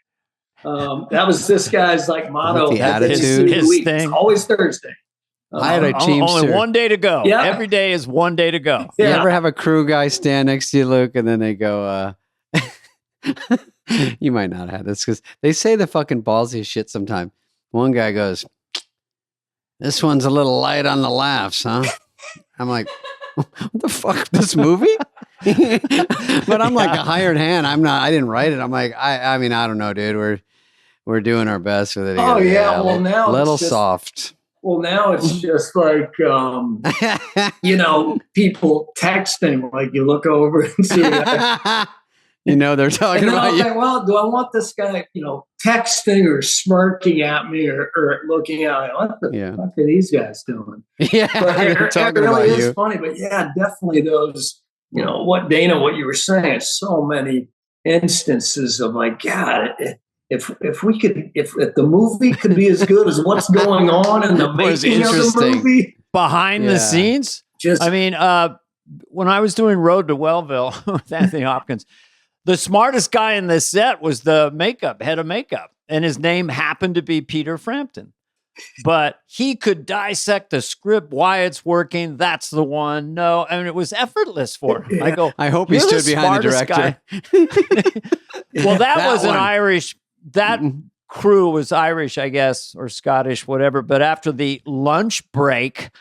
That was this guy's like motto. The attitude, his thing. It's always Thursday. I had a Teamster. Only one day to go. Yeah. Every day is one day to go. You ever have a crew guy stand next to you, Luke, and then they go, you might not have this because they say the fucking ballsy shit sometimes. One guy goes, this one's a little light on the laughs, huh? I'm like, what the fuck, this movie? But I'm like a hired hand. I didn't write it. I'm like, I mean, I don't know, dude. We're doing our best with it. Oh yeah. Well, now little soft. Well, now it's just like, people texting, like you look over and see that. They're talking about you. Think, well, do I want this guy, texting or smirking at me or looking at me? What the fuck are these guys doing? Yeah, it really is funny. But yeah, definitely those, what you were saying, so many instances of like, God, if the movie could be as good as what's going on in the making of the movie. Behind the scenes? When I was doing Road to Wellville with Anthony Hopkins, the smartest guy in the set was the head of makeup, and his name happened to be Peter Frampton. But he could dissect the script, why it's working. That's the one. No, I mean, it was effortless for him. Yeah. I hope he stood behind the director. Well, that was an Irish. That crew was Irish, I guess, or Scottish, whatever. But after the lunch break,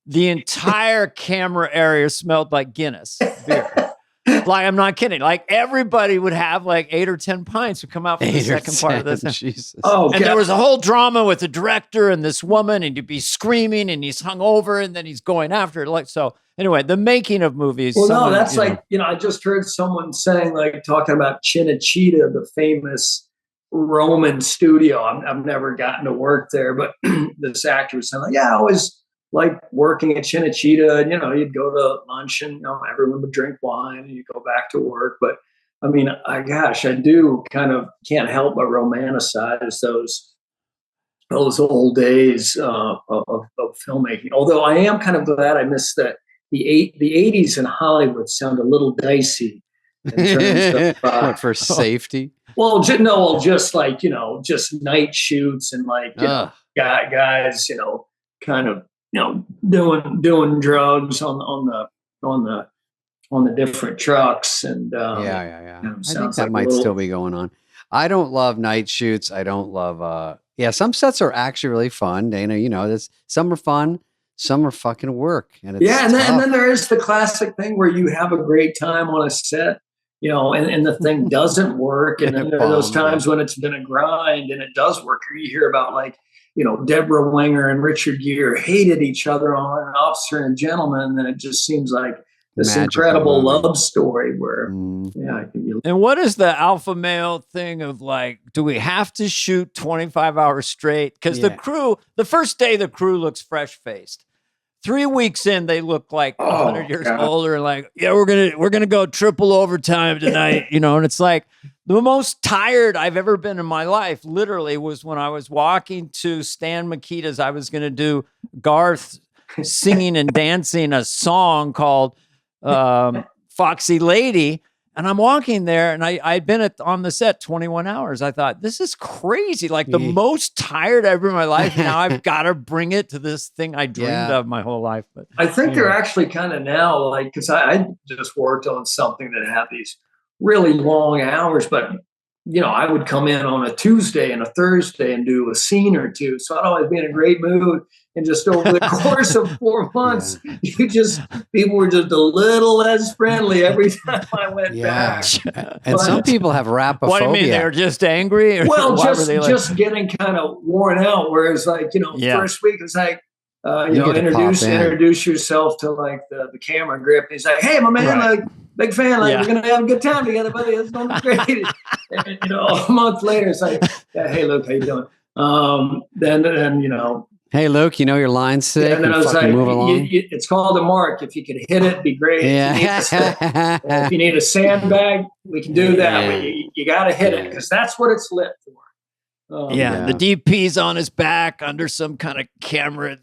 the entire camera area smelled like Guinness beer. Like, I'm not kidding. Like, everybody would have like 8 or 10 pints would come out for the second part of this. Jesus. Oh, and there was a whole drama with the director and this woman, and he'd be screaming, and he's hung over, and then he's going after it. Like, so anyway, the making of movies. Well, that's I just heard someone saying, like, talking about Cinecittà, the famous Roman studio. I've never gotten to work there, but this actor was saying, like, yeah, I always like working at Cinecittà, and you'd go to lunch and everyone would drink wine and you go back to work. But I mean, I do kind of can't help but romanticize those old days of filmmaking. Although I am kind of glad I missed that the 80s in Hollywood sound a little dicey in terms of for safety. Well, just like just night shoots and like guys, kind of. Doing drugs on the different trucks and I think that might still be going on. I don't love night shoots. I don't love some sets are actually really fun, Dana. Some are fun, some are fucking work, and it's and then there is the classic thing where you have a great time on a set, and the thing doesn't work, and then there are those times when it's been a grind and it does work. Or you hear about like Deborah Winger and Richard Gere hated each other on An Officer and Gentleman, and then it just seems like this incredible love story where, And what is the alpha male thing of like, do we have to shoot 25 hours straight? Because the first day, the crew looks fresh-faced. 3 weeks in, they look like 100 years God. older, and like, yeah, we're gonna go triple overtime tonight, you know. And it's like the most tired I've ever been in my life. Literally, was when I was walking to Stan Mikita's. I was gonna do Garth singing and dancing a song called Foxy Lady. And I'm walking there, and I'd been on the set 21 hours. I thought, this is crazy. Like the most tired I've been in my life. Now I've got to bring it to this thing I dreamed of my whole life. But I think they're actually kind of now, like, because I just worked on something that had these really long hours, but you know, I would come in on a Tuesday and a Thursday and do a scene or two. So I'd always be in a great mood. And just over the course of 4 months, people were just a little less friendly every time I went back. And some people have rapophobia. What do you mean? They're just angry? Or well, just getting kind of worn out. Whereas, like, you know, first week it's like, you know, introduce yourself to like the camera grip. And he's like, hey, my man, like, big fan. Like, we're gonna have a good time together, buddy. It's gonna be great. And, you know, a month later, it's like, hey, Luke, how you doing? Then you know. Hey, Luke, you know your line's sick. And then I was like, it's called a mark. If you could hit it, it'd be great. Yeah. If you need a sandbag, we can do that. But you got to hit it because that's what it's lit for. The DP's on his back under some kind of camera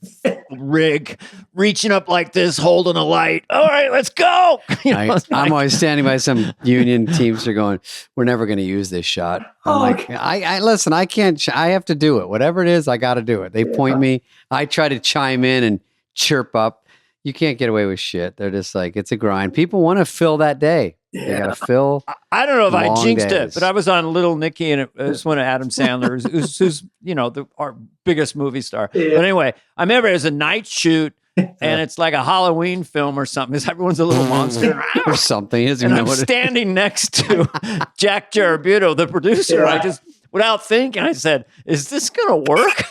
rig, reaching up like this, holding a light. All right, let's go. You know, I'm always standing by some union teams are going, we're never going to use this shot. I'm like, I listen, I can't, I have to do it. Whatever it is, I got to do it. They point me. I try to chime in and chirp up. You can't get away with shit. They're just like, it's a grind. People want to fill that day. They got to fill. I don't know if I jinxed it, but I was on Little Nicky, and it was one of Adam Sandler, who's you know, our biggest movie star. But anyway, I remember it was a night shoot, and it's like a Halloween film or something. Because everyone's a little monster or something. He doesn't and even know I'm standing next to Jack Jarabuto, the producer. I just, without thinking, I said, "Is this gonna work?"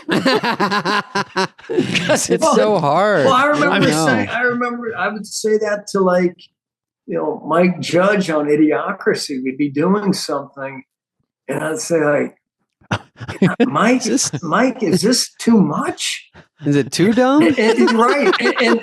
Because it's so hard. Well, I remember I would say that to, like, you know, Mike Judge on Idiocracy. We'd be doing something, and I'd say, like, Mike, is this too much? Is it too dumb? Right.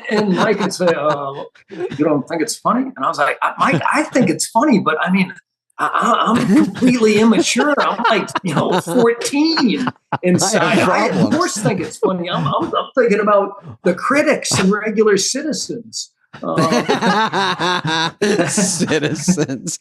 And Mike would say, you don't think it's funny? And I was like, Mike, I think it's funny, but I mean, I'm completely immature. I'm like, you know, 14 inside. I of course think it's funny. I'm thinking about the critics and regular citizens. Citizens.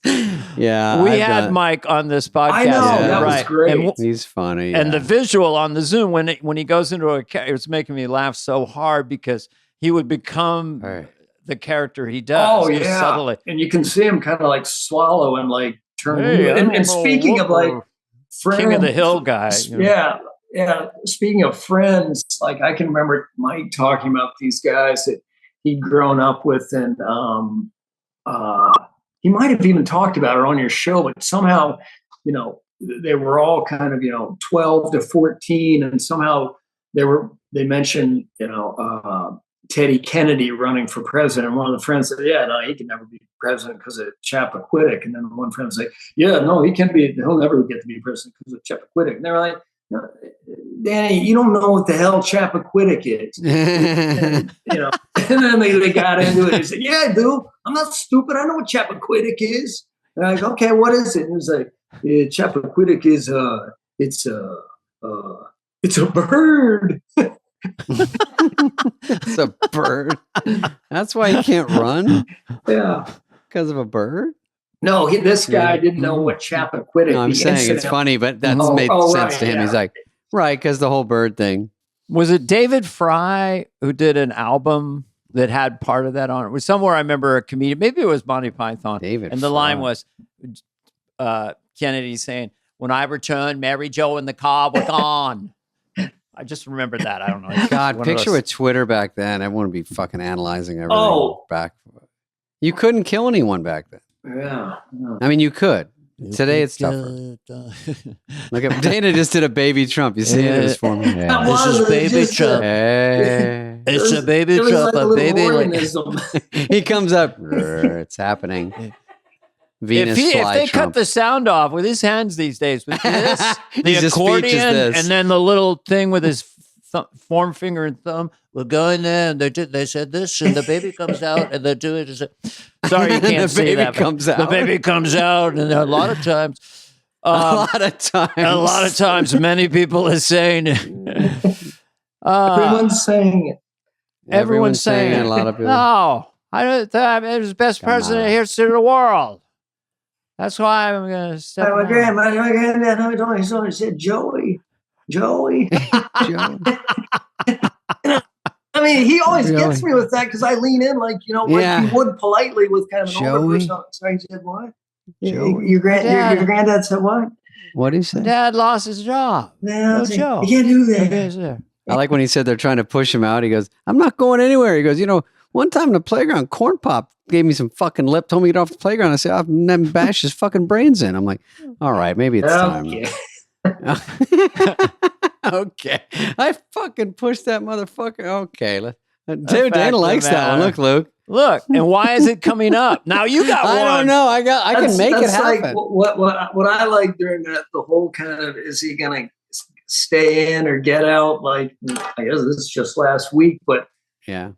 Yeah. We had Mike on this podcast. I know. That was great. And he's funny. And the visual on the Zoom, when he goes into it was making me laugh so hard because he would become the character he does. Oh, yeah. Subtly. And you can see him kind of like swallow and like turn. And speaking of like friends, King of the Hill guy. You know? Yeah. Speaking of friends, like I can remember Mike talking about these guys that he'd grown up with, and he might have even talked about it on your show, but somehow, you know, they were all kind of, you know, 12 to 14, and somehow they mentioned, you know, Teddy Kennedy running for president. One of the friends said, yeah, no, he can never be president because of Chappaquiddick. And then one friend said, yeah, no, he'll never get to be president because of Chappaquiddick. And they were like, no, Danny, you don't know what the hell Chappaquiddick is. And, you know, and then they got into it. They said, yeah, I do. I'm not stupid. I know what Chappaquiddick is. And I'm like, okay, what is it? And it's like, yeah, Chappaquiddick is it's a bird. It's a bird. That's why he can't run? Yeah. Because of a bird? No, this guy didn't know what Chappaquiddick. No, I'm saying it's funny, but that's made sense to him. He's like, right, because the whole bird thing. Was it David Fry who did an album that had part of that on it? It was somewhere I remember a comedian, maybe it was Monty Python. David and the line was Kennedy saying, when I returned, Mary Jo and the car were gone. I just remember that. I don't know. God, picture with Twitter back then. Everyone would be fucking analyzing everything back. You couldn't kill anyone back then. Yeah. I mean, you could. Today it's tougher. Look at Dana just did a baby Trump. You see it? It was for me. Yeah. This is baby Trump. Hey. It's a baby Trump. Like a baby. like, he comes up. It's happening. Venus if they Trump. cut the sound off with his hands these days, with this, the His speech is accordion, this. and then the little thing with his form finger and thumb. We're going there, and they said this, and the baby comes out, and they do it. Sorry, you can't say that. The baby comes out, and a lot of times. A lot of times, many people are saying it. Everyone's saying it. Everyone's saying it. A lot of people. No, I don't. It was the best president here in the world. That's why I'm going to step My granddad always said, Joey. I mean, he always gets me with that because I lean in like he would politely with kind of an older person. Sorry, he said what? Your granddad said what? What did he say? Dad lost his job. No, Joe. You can't do that. I like when he said they're trying to push him out. He goes, I'm not going anywhere. He goes, one time in the playground, Corn Pop gave me some fucking lip, told me to get off the playground. I said, I've never bashed his fucking brains in. I'm like, all right, maybe it's time. Okay. I fucking pushed that motherfucker. Okay. Dana likes that one. Look, Luke. Look, and why is it coming up? Now you got one. I don't know. I can make it happen. Like what I like during that, the whole kind of, is he going to stay in or get out? Like, I guess this is just last week, but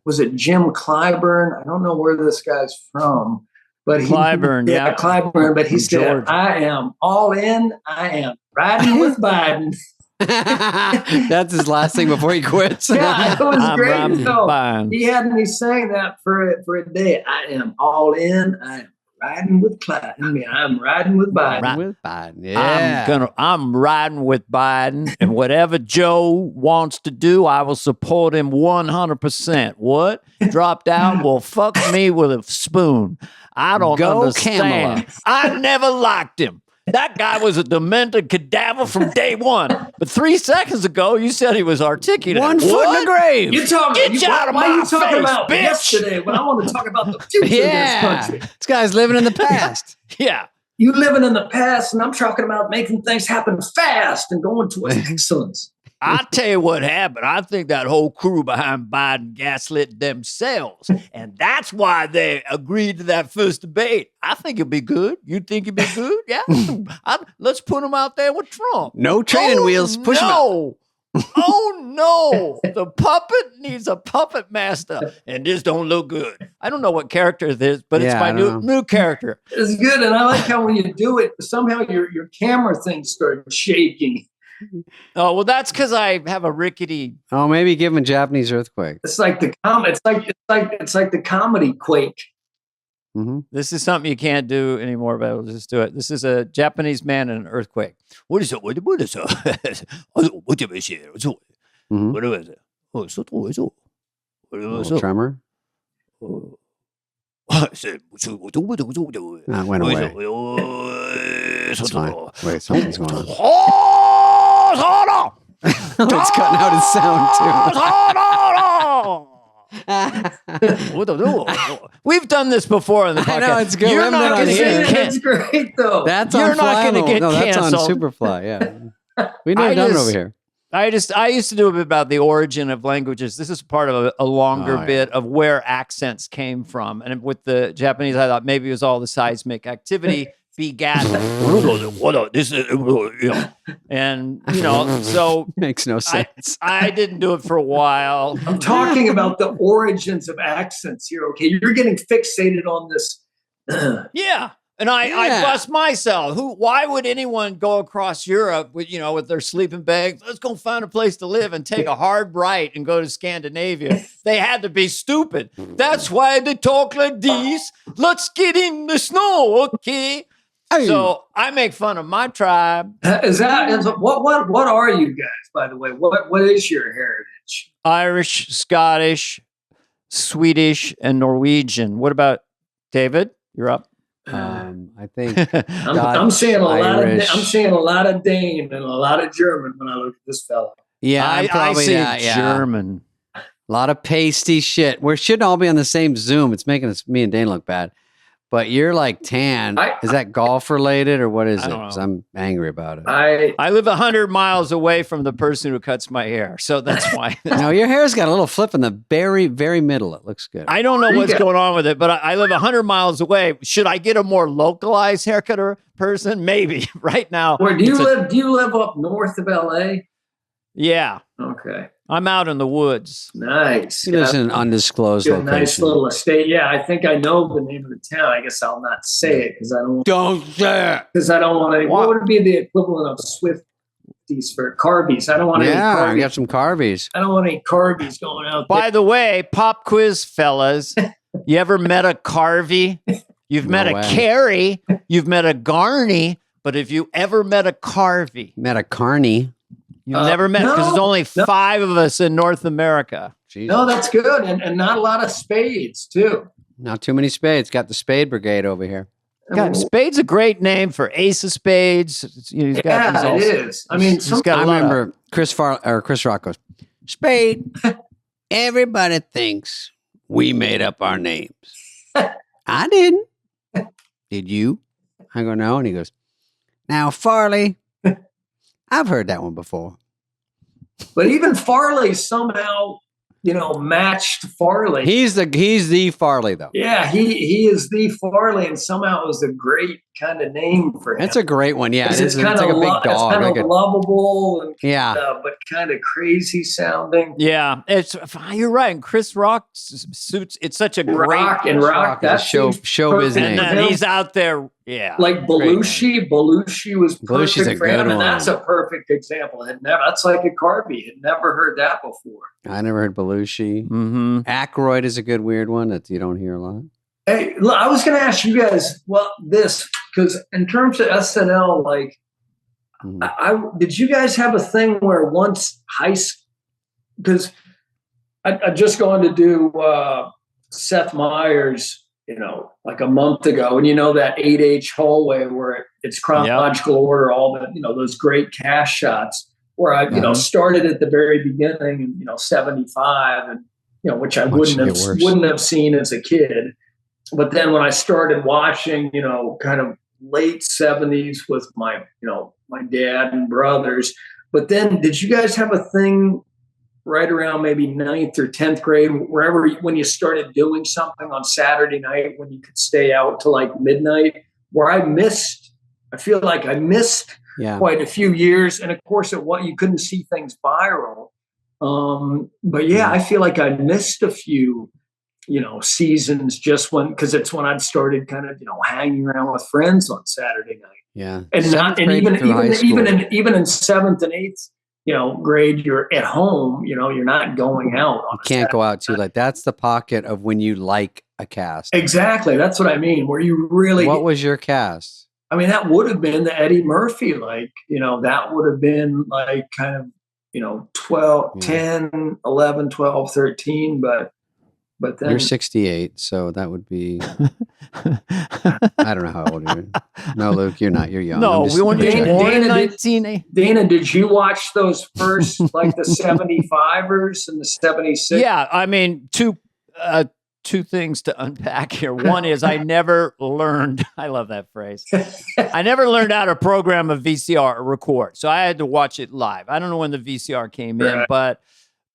was it Jim Clyburn? I don't know where this guy's from, but Clyburn, Clyburn, but he said, I am all in. I am riding with Biden. That's his last thing before he quits. Yeah, it was great. So he had me saying that for a day. I am all in. I am riding with Clyde. I mean, I'm riding with Biden. With Biden. Yeah. I'm riding with Biden, and whatever Joe wants to do, I will support him 100%. What? Dropped out? Well, fuck me with a spoon. I don't understand. Kamala. I never liked him. That guy was a demented cadaver from day one. But 3 seconds ago, you said he was articulate. 1 foot in the grave. Get out of my face, about bitch. Yesterday when I want to talk about the future of this country. This guy's living in the past. Yeah. You living in the past, and I'm talking about making things happen fast and going towards excellence. I'll tell you what happened. I think that whole crew behind Biden gaslit themselves. And that's why they agreed to that first debate. I think it'd be good. You think it'd be good? Yeah. Let's put them out there with Trump. No training wheels. Push them out. Oh, no. The puppet needs a puppet master. And this don't look good. I don't know what character it is, but it's my new character. It's good. And I like how when you do it, somehow your camera thing starts shaking. Oh, well, that's because I have a rickety. Oh, maybe give him a Japanese earthquake. It's like the comedy quake. Mm-hmm. This is something you can't do anymore, but we'll just do it. This is a Japanese man in an earthquake. What is it? What is it? What is it? What is it? A tremor? It went away. It's fine. Wait, something's going on. It's cutting out his sound too. We've done this before in the podcast. I know, it's good. You're not going to get It's great though. That's You're on not going to get that's canceled. on Superfly. Yeah, we never done it over here. I used to do a bit about the origin of languages. This is part of a longer bit of where accents came from. And with the Japanese, I thought maybe it was all the seismic activity begat this is, and so makes no sense. I didn't do it for a while. I'm talking about the origins of accents here. Okay, you're getting fixated on this. Yeah. And I bust myself. Why would anyone go across Europe with their sleeping bags? Let's go find a place to live and take a hard right and go to Scandinavia. They had to be stupid. That's why they talk like this. Let's get in the snow, okay? Hey. So I make fun of my tribe. What are you guys, by the way? What is your heritage? Irish, Scottish, Swedish, and Norwegian. What about David? You're up. I think I'm seeing a lot of Dane and a lot of German when I look at this fella. Yeah, I see German. A lot of pasty shit. We shouldn't all be on the same Zoom. It's making me and Dane look bad. But you're like tan. Is that golf related or what is it? Because I'm angry about it. I live 100 miles away from the person who cuts my hair. So that's why. No, your hair's got a little flip in the very, very middle. It looks good. I don't know what's going on with it, but I live 100 miles away. Should I get a more localized haircutter person? Maybe right now. Where do you live? Do you live up north of LA? Yeah. Okay. I'm out in the woods. Nice. He lives in an undisclosed Got a location. nice little estate. Yeah, I think I know the name of the town. I guess I'll not say it because I don't say it. because I don't want to. What would be the equivalent of Swifties for Carveys? I don't want any Yeah, I Carveys. got some Carveys. I don't want any Carveys going out there. By the way, pop quiz, fellas. You ever met a Carvey? You've met way. a Carey. You've met a Garney. But have you ever met a Carvey? Met a Carney. You've never met, because there's only 5 of us in North America. Jesus. No, that's good. And not a lot of Spades, too. Not too many Spades. Got the Spade Brigade over here. God, Spade's a great name for Ace of Spades. He's got, it is. I mean, got I remember Chris Rock goes, Spade, everybody thinks we made up our names. I didn't. Did you? I go, no. And he goes, now, Farley, I've heard that one before. But even Farley somehow, matched Farley. He's the Farley, though. Yeah, he is the Farley, and somehow it was a great kind of name for him. That's a great one. Yeah, it's like a big dog. It's kind of lovable and but kind of crazy sounding. Yeah, you're right. And Chris Rock suits. It's such a great Rock. That's showbiz name. And he's out there. Yeah, like Belushi. Belushi was Belushi's perfect for him, and that's a perfect example. That's like a Carvey. Had never heard that before. I never heard Belushi. Mm-hmm. Aykroyd is a good weird one that you don't hear a lot. Hey, look, I was going to ask you guys, because in terms of SNL, like, did you guys have a thing where once because I just going to do Seth Meyers, like a month ago, and that 8H hallway where it's chronological order, all the, those great cast shots where I, started at the very beginning, 75 and, which I wouldn't have seen as a kid. But then when I started watching, kind of late 70s with my dad and brothers. But then did you guys have a thing right around maybe 9th or 10th grade, when you started doing something on Saturday night when you could stay out till like midnight, where I feel like I missed quite a few years. And of course, you couldn't see things viral. But I feel like I missed a few seasons because it's when I'd started kind of, hanging around with friends on Saturday night. Yeah. And even in 7th and 8th, grade, you're at home, you're not going out. You can't go out too late. That's the pocket of when you like a cast. Exactly. That's what I mean. Where you really. What was your cast? I mean, that would have been the Eddie Murphy, that would have been like kind of, 12, 10, 11, 12, 13, but then you're 68, so that would be. I don't know how old you are. No, Luke, you're not. You're young. No, we weren't born in 1980. Dana, did you watch those first, like the 75ers and the 76? Yeah, I mean, two things to unpack here. One is I never learned. I love that phrase. I never learned how to program a VCR or record, so I had to watch it live. I don't know when the VCR came in, but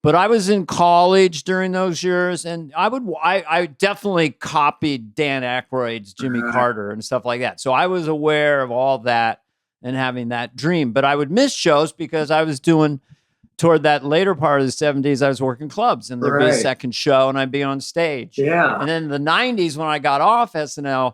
I was in college during those years, and I definitely copied Dan Aykroyd's Jimmy Carter and stuff like that. So I was aware of all that and having that dream. But I would miss shows because I was doing, toward that later part of the 70s, I was working clubs, and there'd be a second show, and I'd be on stage. Yeah. And then in the 90s, when I got off SNL,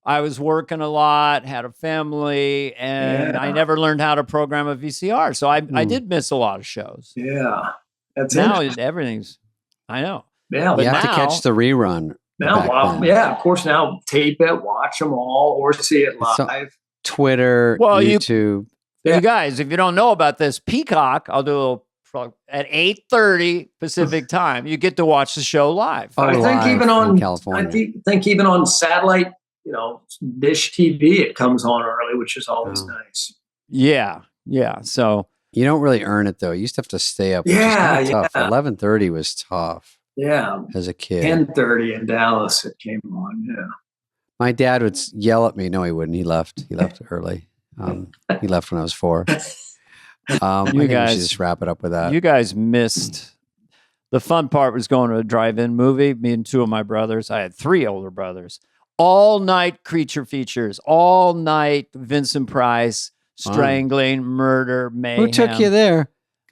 I was working a lot, had a family, and I never learned how to program a VCR. So I did miss a lot of shows. Yeah. That's now everything's, I know. Yeah, you have to catch the rerun. Now, of course, now tape it, watch them all, or see it live. So, Twitter, YouTube. You guys, if you don't know about this, Peacock, I'll do a little plug, at 8:30 Pacific time, you get to watch the show live. I think even on California. I think even on satellite, Dish TV, it comes on early, which is always nice. Yeah. So. You don't really earn it though. You used to have to stay up. Which is kind of tough. 11:30 was tough. Yeah. As a kid. 10:30 in Dallas it came on. Yeah. My dad would yell at me. No, he wouldn't. He left early. He left when I was 4. You guys just wrap it up with that. You guys missed the fun part. Was going to a drive-in movie. Me and 2 of my brothers. I had 3 older brothers. All night creature features. All night Vincent Price. Strangling, murder, mayhem. Who took you there?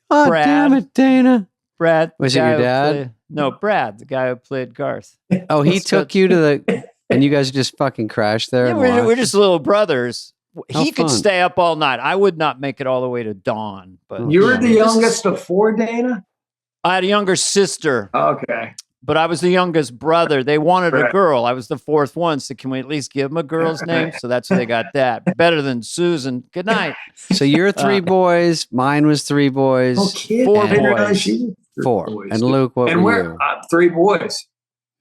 Oh, Brad. damn it, Dana. Brad. Was it your dad? No, Brad, the guy who played Garth. Oh, he took you to the, and you guys just fucking crashed there. Yeah, and we're watched? just little brothers. How He could fun. stay up all night. I would not make it all the way to dawn. But You were Yeah. the youngest of four, Dana? I had a younger sister, Okay. but I was the youngest brother. They wanted a Right. girl. I was the fourth one. So can we at least give them a girl's name? So that's why they got that. Better than Susan. Good night. So you're three boys. Mine was three boys. Oh, kid. Four I didn't boys. realize you were Four. boys. And Luke, what and were where? you? Three boys.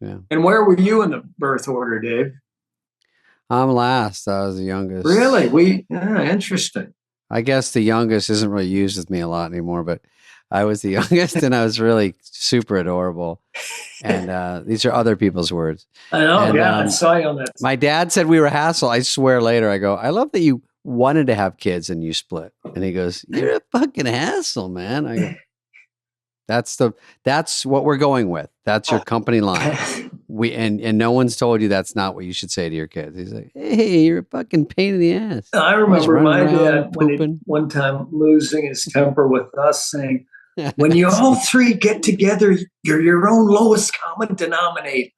Yeah. And where were you in the birth order, Dave? I'm last. I was the youngest. Really? Interesting. I guess the youngest isn't really used with me a lot anymore, but I was the youngest and I was really super adorable. And these are other people's words. I know. And, I saw you on that. My dad said we were a hassle. I swear later, I go, I love that you wanted to have kids and you split. And he goes, you're a fucking hassle, man. I go, that's what we're going with. That's your company line. And no one's told you that's not what you should say to your kids. He's like, hey, you're a fucking pain in the ass. I remember my running around dad pooping. one time losing his temper with us saying, when you all three get together, you're your own lowest common denominator.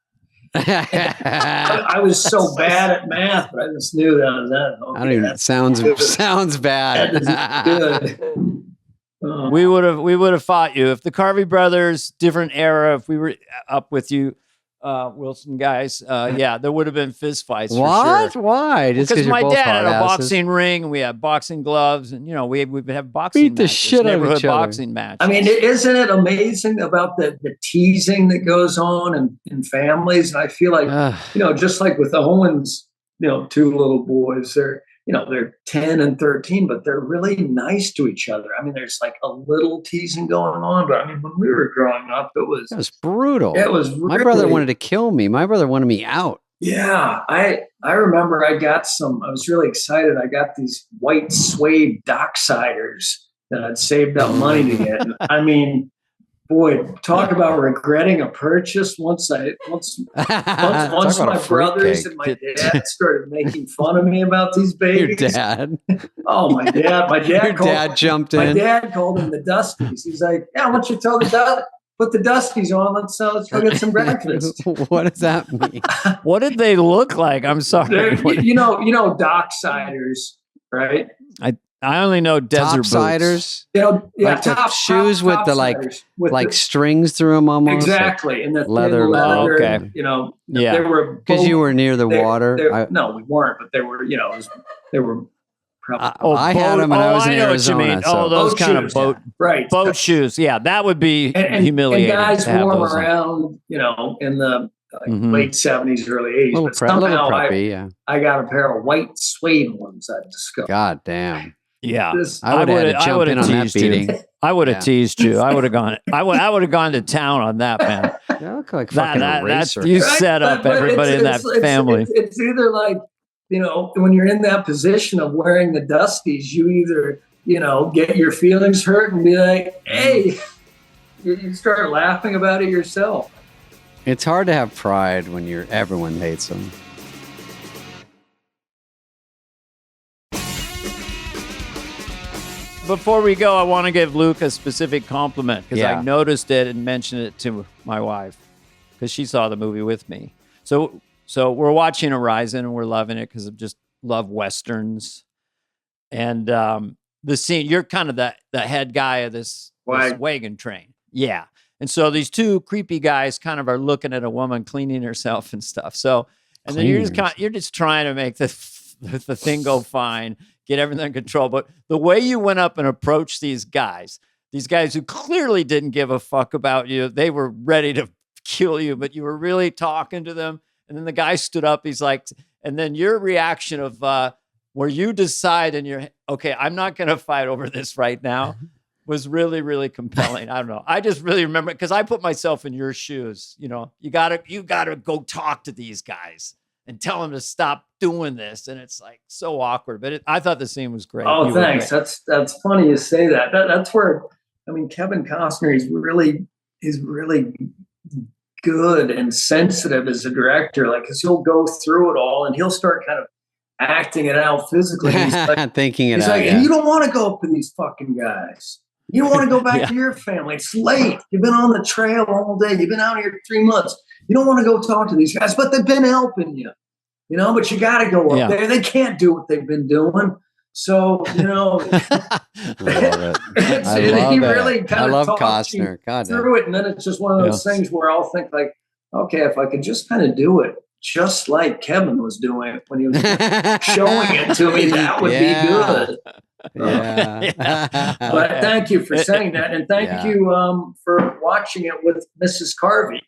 I was so bad at math, but I just knew that was that. Okay, I don't even. Sounds bad. that is good. We would have fought you if the Carvey brothers, different era. If we were up with you, Wilson guys, yeah, there would have been fist fights. What? For sure. Why? Just Because you're my both dad had a hard asses? boxing ring, and we had boxing gloves, and we would have boxing Beat the matches, shit out of neighborhood each other. boxing matches. I mean, isn't it amazing about the teasing that goes on in families? And I feel like, just like with Owens, two little boys, they're 10 and 13, but they're really nice to each other. I mean, there's like a little teasing going on, but I mean, when we were growing up, it was brutal. It was my really, brother wanted to kill me. My brother wanted me out. Yeah, I remember I was really excited. I got these white suede Docksiders that I'd saved up money to get. And, I mean, boy, talk about regretting a purchase. Once my brothers and my dad started making fun of me about these babies. Your dad? Oh, my dad. Your dad jumped in. My dad called them the Dusties. He's like, yeah, why don't you tell put the Dusties on. Let's go get some breakfast. What does that mean? What did they look like? I'm sorry. You know, Docksiders, right? I only know desert Topsiders? Like the shoes with the like strings through them almost. Exactly, and the leather. Oh, okay. They were because you were near the water. No, we weren't, but they were. They were. I had them when I was in Arizona. What you mean. Oh, those kind of boat shoes. Yeah, that would be humiliating. And guys wore them around, in the late 70s, early 80s. But somehow I got a pair of white suede ones I discovered. God damn. Yeah, I would have jumped in on that beating. I would have teased you. I would have gone. I would have gone to town on that, man. You look like fucking a racer. You set up everybody in that family. It's either like, when you're in that position of wearing the Dusties, you either, get your feelings hurt and be like, hey, you start laughing about it yourself. It's hard to have pride when everyone hates them. Before we go, I want to give Luke a specific compliment because Yeah. I noticed it and mentioned it to my wife because she saw the movie with me. So we're watching Horizon and we're loving it because I just love Westerns. And the scene, you're kind of the head guy of this wagon train. Yeah. And so these two creepy guys kind of are looking at a woman cleaning herself and stuff. So, and then you're just trying to make the thing go fine, get everything in control. But the way you went up and approached these guys who clearly didn't give a fuck about you, they were ready to kill you, but you were really talking to them. And then the guy stood up. He's like, and then your reaction of where you decide in your, okay, I'm not going to fight over this right now, was really, really compelling. I don't know. I just really remember because I put myself in your shoes. You gotta go talk to these guys and tell them to stop doing this. And it's like so awkward. But I thought the scene was great. Oh, thanks. That's funny you say that. That's where, Kevin Costner is really good and sensitive as a director. Like, because he'll go through it all and he'll start kind of acting it out physically. He's like, thinking it he's out. like, and you don't want to go up to these fucking guys. You don't want to go back to your family. It's late. You've been on the trail all day. You've been out here 3 months. You don't want to go talk to these guys, but they've been helping you, but you got to go up there. They can't do what they've been doing. So, I love it. I love Costner. God through it. And then it's just one of those things where I'll think like, okay, if I could just kind of do it just like Kevin was doing it when he was showing it to me, that would be good. But thank you for saying that. And thank you for watching it with Mrs. Carvey.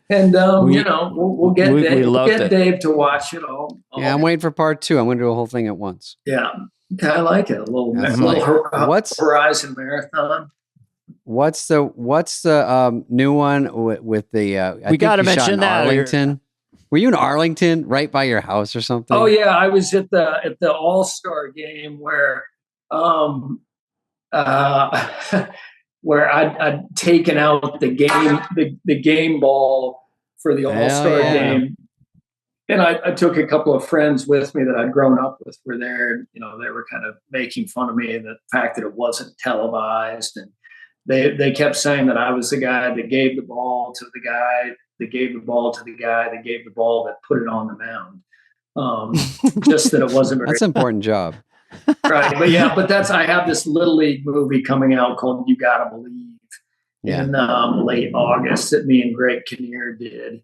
And, we'll get Dave to watch it all. Yeah, I'm waiting for part 2. I'm going to do a whole thing at once. Yeah. Okay, I like it. A little Horizon Marathon. What's the new one with the? We got to mention that Arlington. Were you in Arlington, right by your house or something? Oh yeah, I was at the All-Star game where where I'd taken out the game ball for the All-Star game. And I took a couple of friends with me that I'd grown up with were there. They were kind of making fun of me and the fact that it wasn't televised. And they kept saying that I was the guy that gave the ball to the guy that gave the ball to the guy that gave the ball that put it on the mound. Just that it wasn't very. That's an important job. Right. But I have this Little League movie coming out called You Gotta Believe in late August that me and Greg Kinnear did.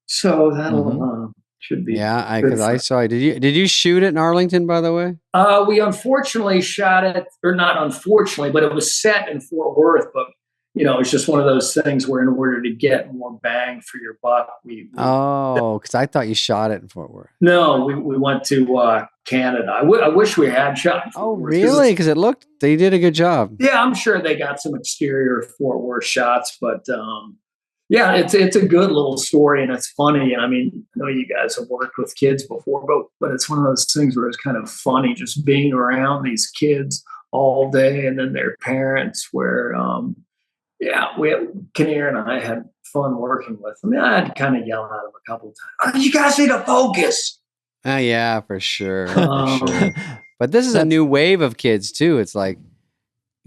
So that'll should be. Yeah, because I saw it. Did you shoot it in Arlington, by the way? We unfortunately shot it, or not unfortunately, but it was set in Fort Worth. But it's just one of those things where in order to get more bang for your buck, because I thought you shot it in Fort Worth. No, we went to Canada. I wish we had shot. Oh, really? Because they did a good job. Yeah, I'm sure they got some exterior Fort Worth shots, but. Yeah, it's a good little story and it's funny. And I mean, I know you guys have worked with kids before, but it's one of those things where it's kind of funny just being around these kids all day and then their parents where, Kinnear and I had fun working with them. I had to kind of yell at them a couple of times. Oh, you guys need to focus. Yeah, for sure. But this is a new wave of kids too. It's like,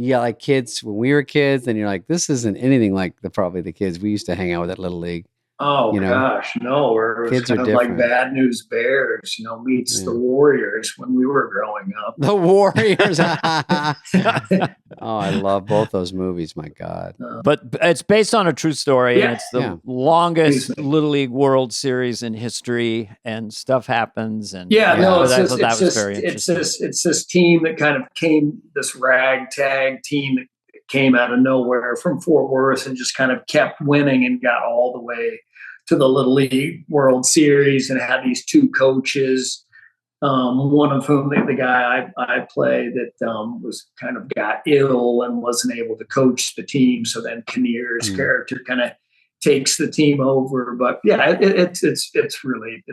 like kids when we were kids, and you're like, this isn't anything like probably the kids we used to hang out with at Little League. Oh gosh, no! It was kind of like Bad News Bears, meets the Warriors when we were growing up. The Warriors. Oh, I love both those movies. My God! But it's based on a true story, and it's the longest Little League World Series in history, and stuff happens. And it's this team that kind of came, this ragtag team that came out of nowhere from Fort Worth and just kind of kept winning and got all the way to the Little League World Series and had these 2 coaches, one of whom the guy I play that was kind of got ill and wasn't able to coach the team. So then Kinnear's character kind of takes the team over. But yeah, it's a really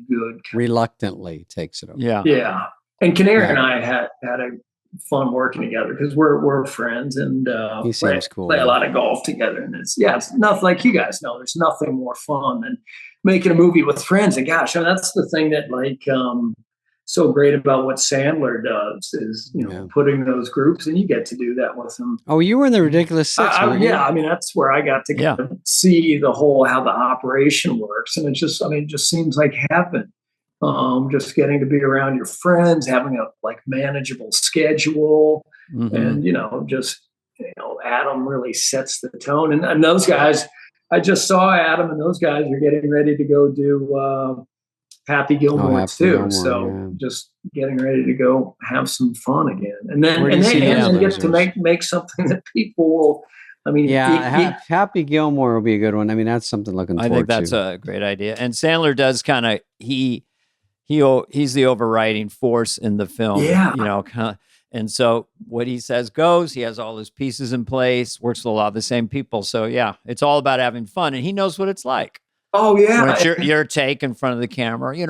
good. Reluctantly takes it over. Yeah. And Kinnear and I had a fun working together because we're friends and he seems cool. Play a lot of golf together, and it's nothing, like you guys know, there's nothing more fun than making a movie with friends. And gosh, that's the thing that so great about what Sandler does is putting those groups, and you get to do that with them. Oh, you were in the Ridiculous Six. I mean that's where I got to kind of see how the operation works, and it just seems like heaven. Just getting to be around your friends, having a manageable schedule, and Adam really sets the tone. And those guys, I just saw Adam, and those guys are getting ready to go do Happy Gilmore too. Just getting ready to go have some fun again, and then get to make something that people will. Happy Gilmore will be a good one. I mean, that's something looking forward to. I think that's a great idea. And Sandler does kind of he's the overriding force in the film. And so what he says goes. He has all his pieces in place, works with a lot of the same people. So it's all about having fun, and he knows what it's like. Oh yeah, when it's your take in front of the camera, you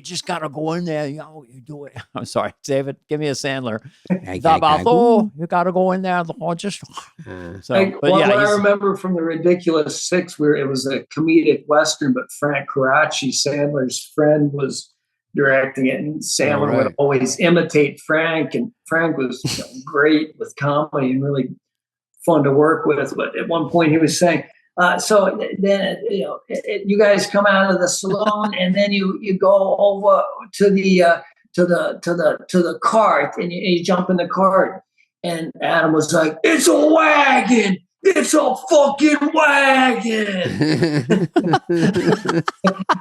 just gotta go in there. You do it. I'm sorry, David. Give me a Sandler. You gotta go in there. Just what I remember from the Ridiculous Six, where it was a comedic western, but Frank Coraci, Sandler's friend, was directing it, and Sandler would always imitate Frank, and Frank was great with comedy and really fun to work with. But at one point he was saying, so then you guys come out of the saloon and then you go over to the cart and you jump in the cart, and Adam was like, "It's a wagon! It's a fucking wagon!"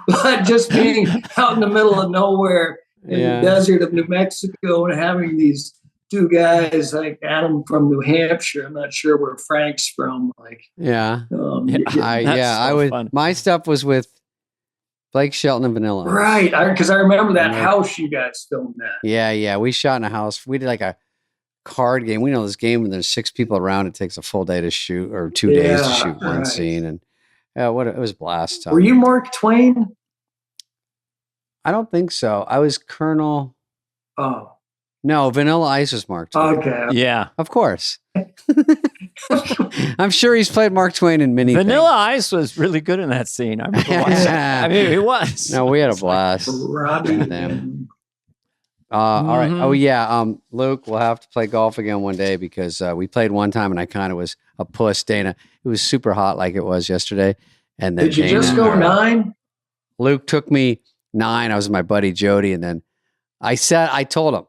But just being out in the middle of nowhere in the desert of New Mexico and having these two guys like Adam from New Hampshire. I'm not sure where Frank's from. Like, I was. Fun. My stuff was with Blake Shelton and Vanilla Ice. Right, because I remember that house you guys filmed at. Yeah. We shot in a house. We did like a card game. We know this game when there's 6 people around. It takes a full day to shoot, or 2 days to shoot one scene, and it was a blast. Were you Mark Twain? I don't think so. I was Colonel. Oh. No, Vanilla Ice was Mark Twain. Okay. Yeah. Of course. I'm sure he's played Mark Twain in many Vanilla things. Ice was really good in that scene. I remember watching. I mean, he was. No, we had a blast. Robbie. All right. Oh, yeah. Luke, we'll have to play golf again one day because we played one time and I kind of was a puss, Dana. It was super hot like it was yesterday. And then Did you just go 9? Luke took me 9. I was with my buddy Jody. And then I told him,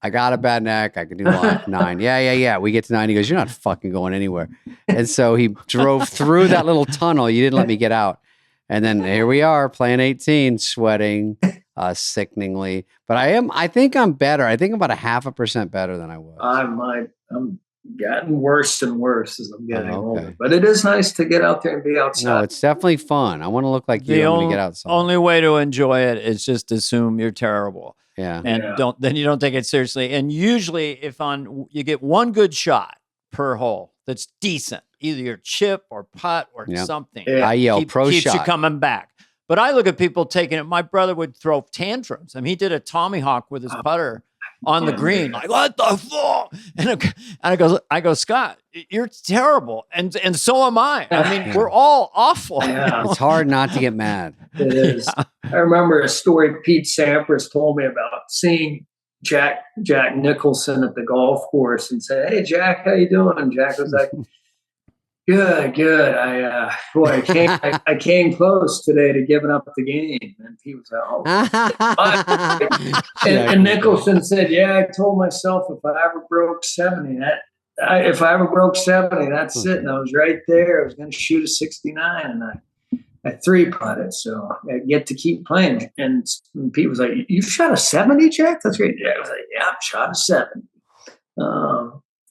I got a bad neck. I can do 9. Yeah. We get to 9. He goes, "You're not fucking going anywhere." And so he drove through that little tunnel. You didn't let me get out. And then here we are playing 18, sweating sickeningly. But I think I'm better. I think I'm about 0.5% better than I was. I'm getting worse and worse as I'm getting older. But it is nice to get out there and be outside. No, it's definitely fun. I want to look like you when we get outside. The only way to enjoy it is just assume you're terrible. Yeah. And you don't take it seriously. And usually you get one good shot per hole that's decent, either your chip or putt or something. Yeah. I yell pro keeps shot. You coming back. But I look at people taking it. My brother would throw tantrums. I mean, he did a Tommy Hawk with his putter on the green, like, "What the fuck?" And I go, "Scott, you're terrible, and so am I. I mean, we're all awful." Yeah. It's hard not to get mad. It is. I remember a story Pete Sampras told me about seeing Jack Nicholson at the golf course and said, "Hey, Jack, how you doing?" And Jack was like, Good. I came close today to giving up the game." And he was like, "Oh." and Nicholson said, "Yeah, I told myself if I ever broke 70, that's it." And I was right there. I was going to shoot a 69, and I 3-putted, so I get to keep playing. And Pete was like, "You shot a 70, Jack? That's great." Yeah, I was like, "Yeah, I shot a 70."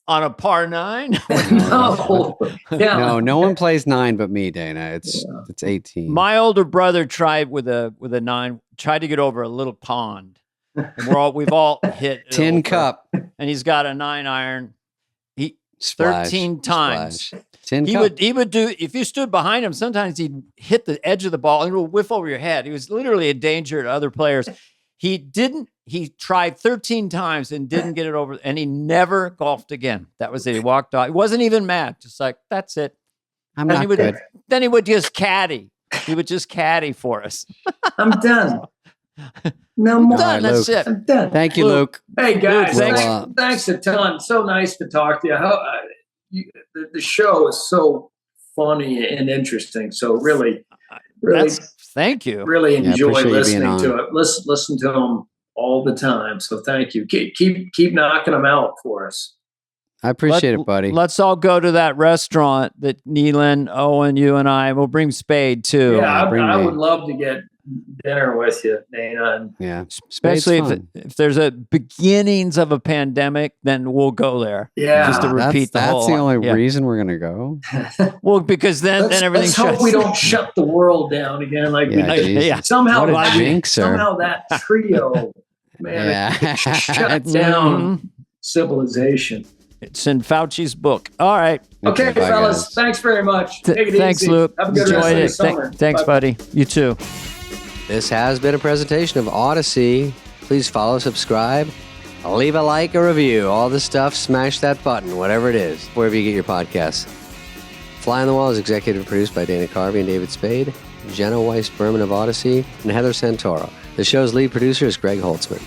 On a par 9? No. Yeah. No one plays 9 but me, Dana. It's 18. My older brother tried with a 9, tried to get over a little pond. And we've all hit Tin cup. And he's got a 9-iron. He Splash, 13 times. Splash. Tin He cup. would do, if you stood behind him, sometimes he'd hit the edge of the ball and it would whiff over your head. He was literally a danger to other players. He tried 13 times and didn't get it over, and he never golfed again. That was it. He walked off. He wasn't even mad. Just like, that's it. I'm not good. Then he would just caddy. He would just caddy for us. I'm done. No more. Done. That's it. I'm done. Thank you, Luke. Hey, guys. Luke, thanks a ton. So nice to talk to you. The show is so funny and interesting. So really, thank you. Really enjoy listening to it. Listen to them all the time. So thank you. Keep knocking them out for us. I appreciate it, buddy. Let's all go to that restaurant that Neelan, Owen, you and I will bring Spade too. Yeah, I would love to get dinner with you, Dana. Yeah, especially if there's a beginnings of a pandemic, then we'll go there. Yeah, just to repeat that's the only reason we're gonna go. Well, because then everything. Let's hope we don't shut the world down again. Like somehow that trio, man, shut down civilization. It's in Fauci's book. All right. Okay, fellas. Guys. Thanks very much. Take it thanks, easy. Luke. Have a good rest of the summer. Thanks, buddy. You too. This has been a presentation of Audacy. Please follow, subscribe, leave a like, a review, all the stuff. Smash that button, whatever it is, wherever you get your podcasts. Fly on the Wall is executive produced by Dana Carvey and David Spade, Jenna Weiss Berman of Audacy, and Heather Santoro. The show's lead producer is Greg Holtzman.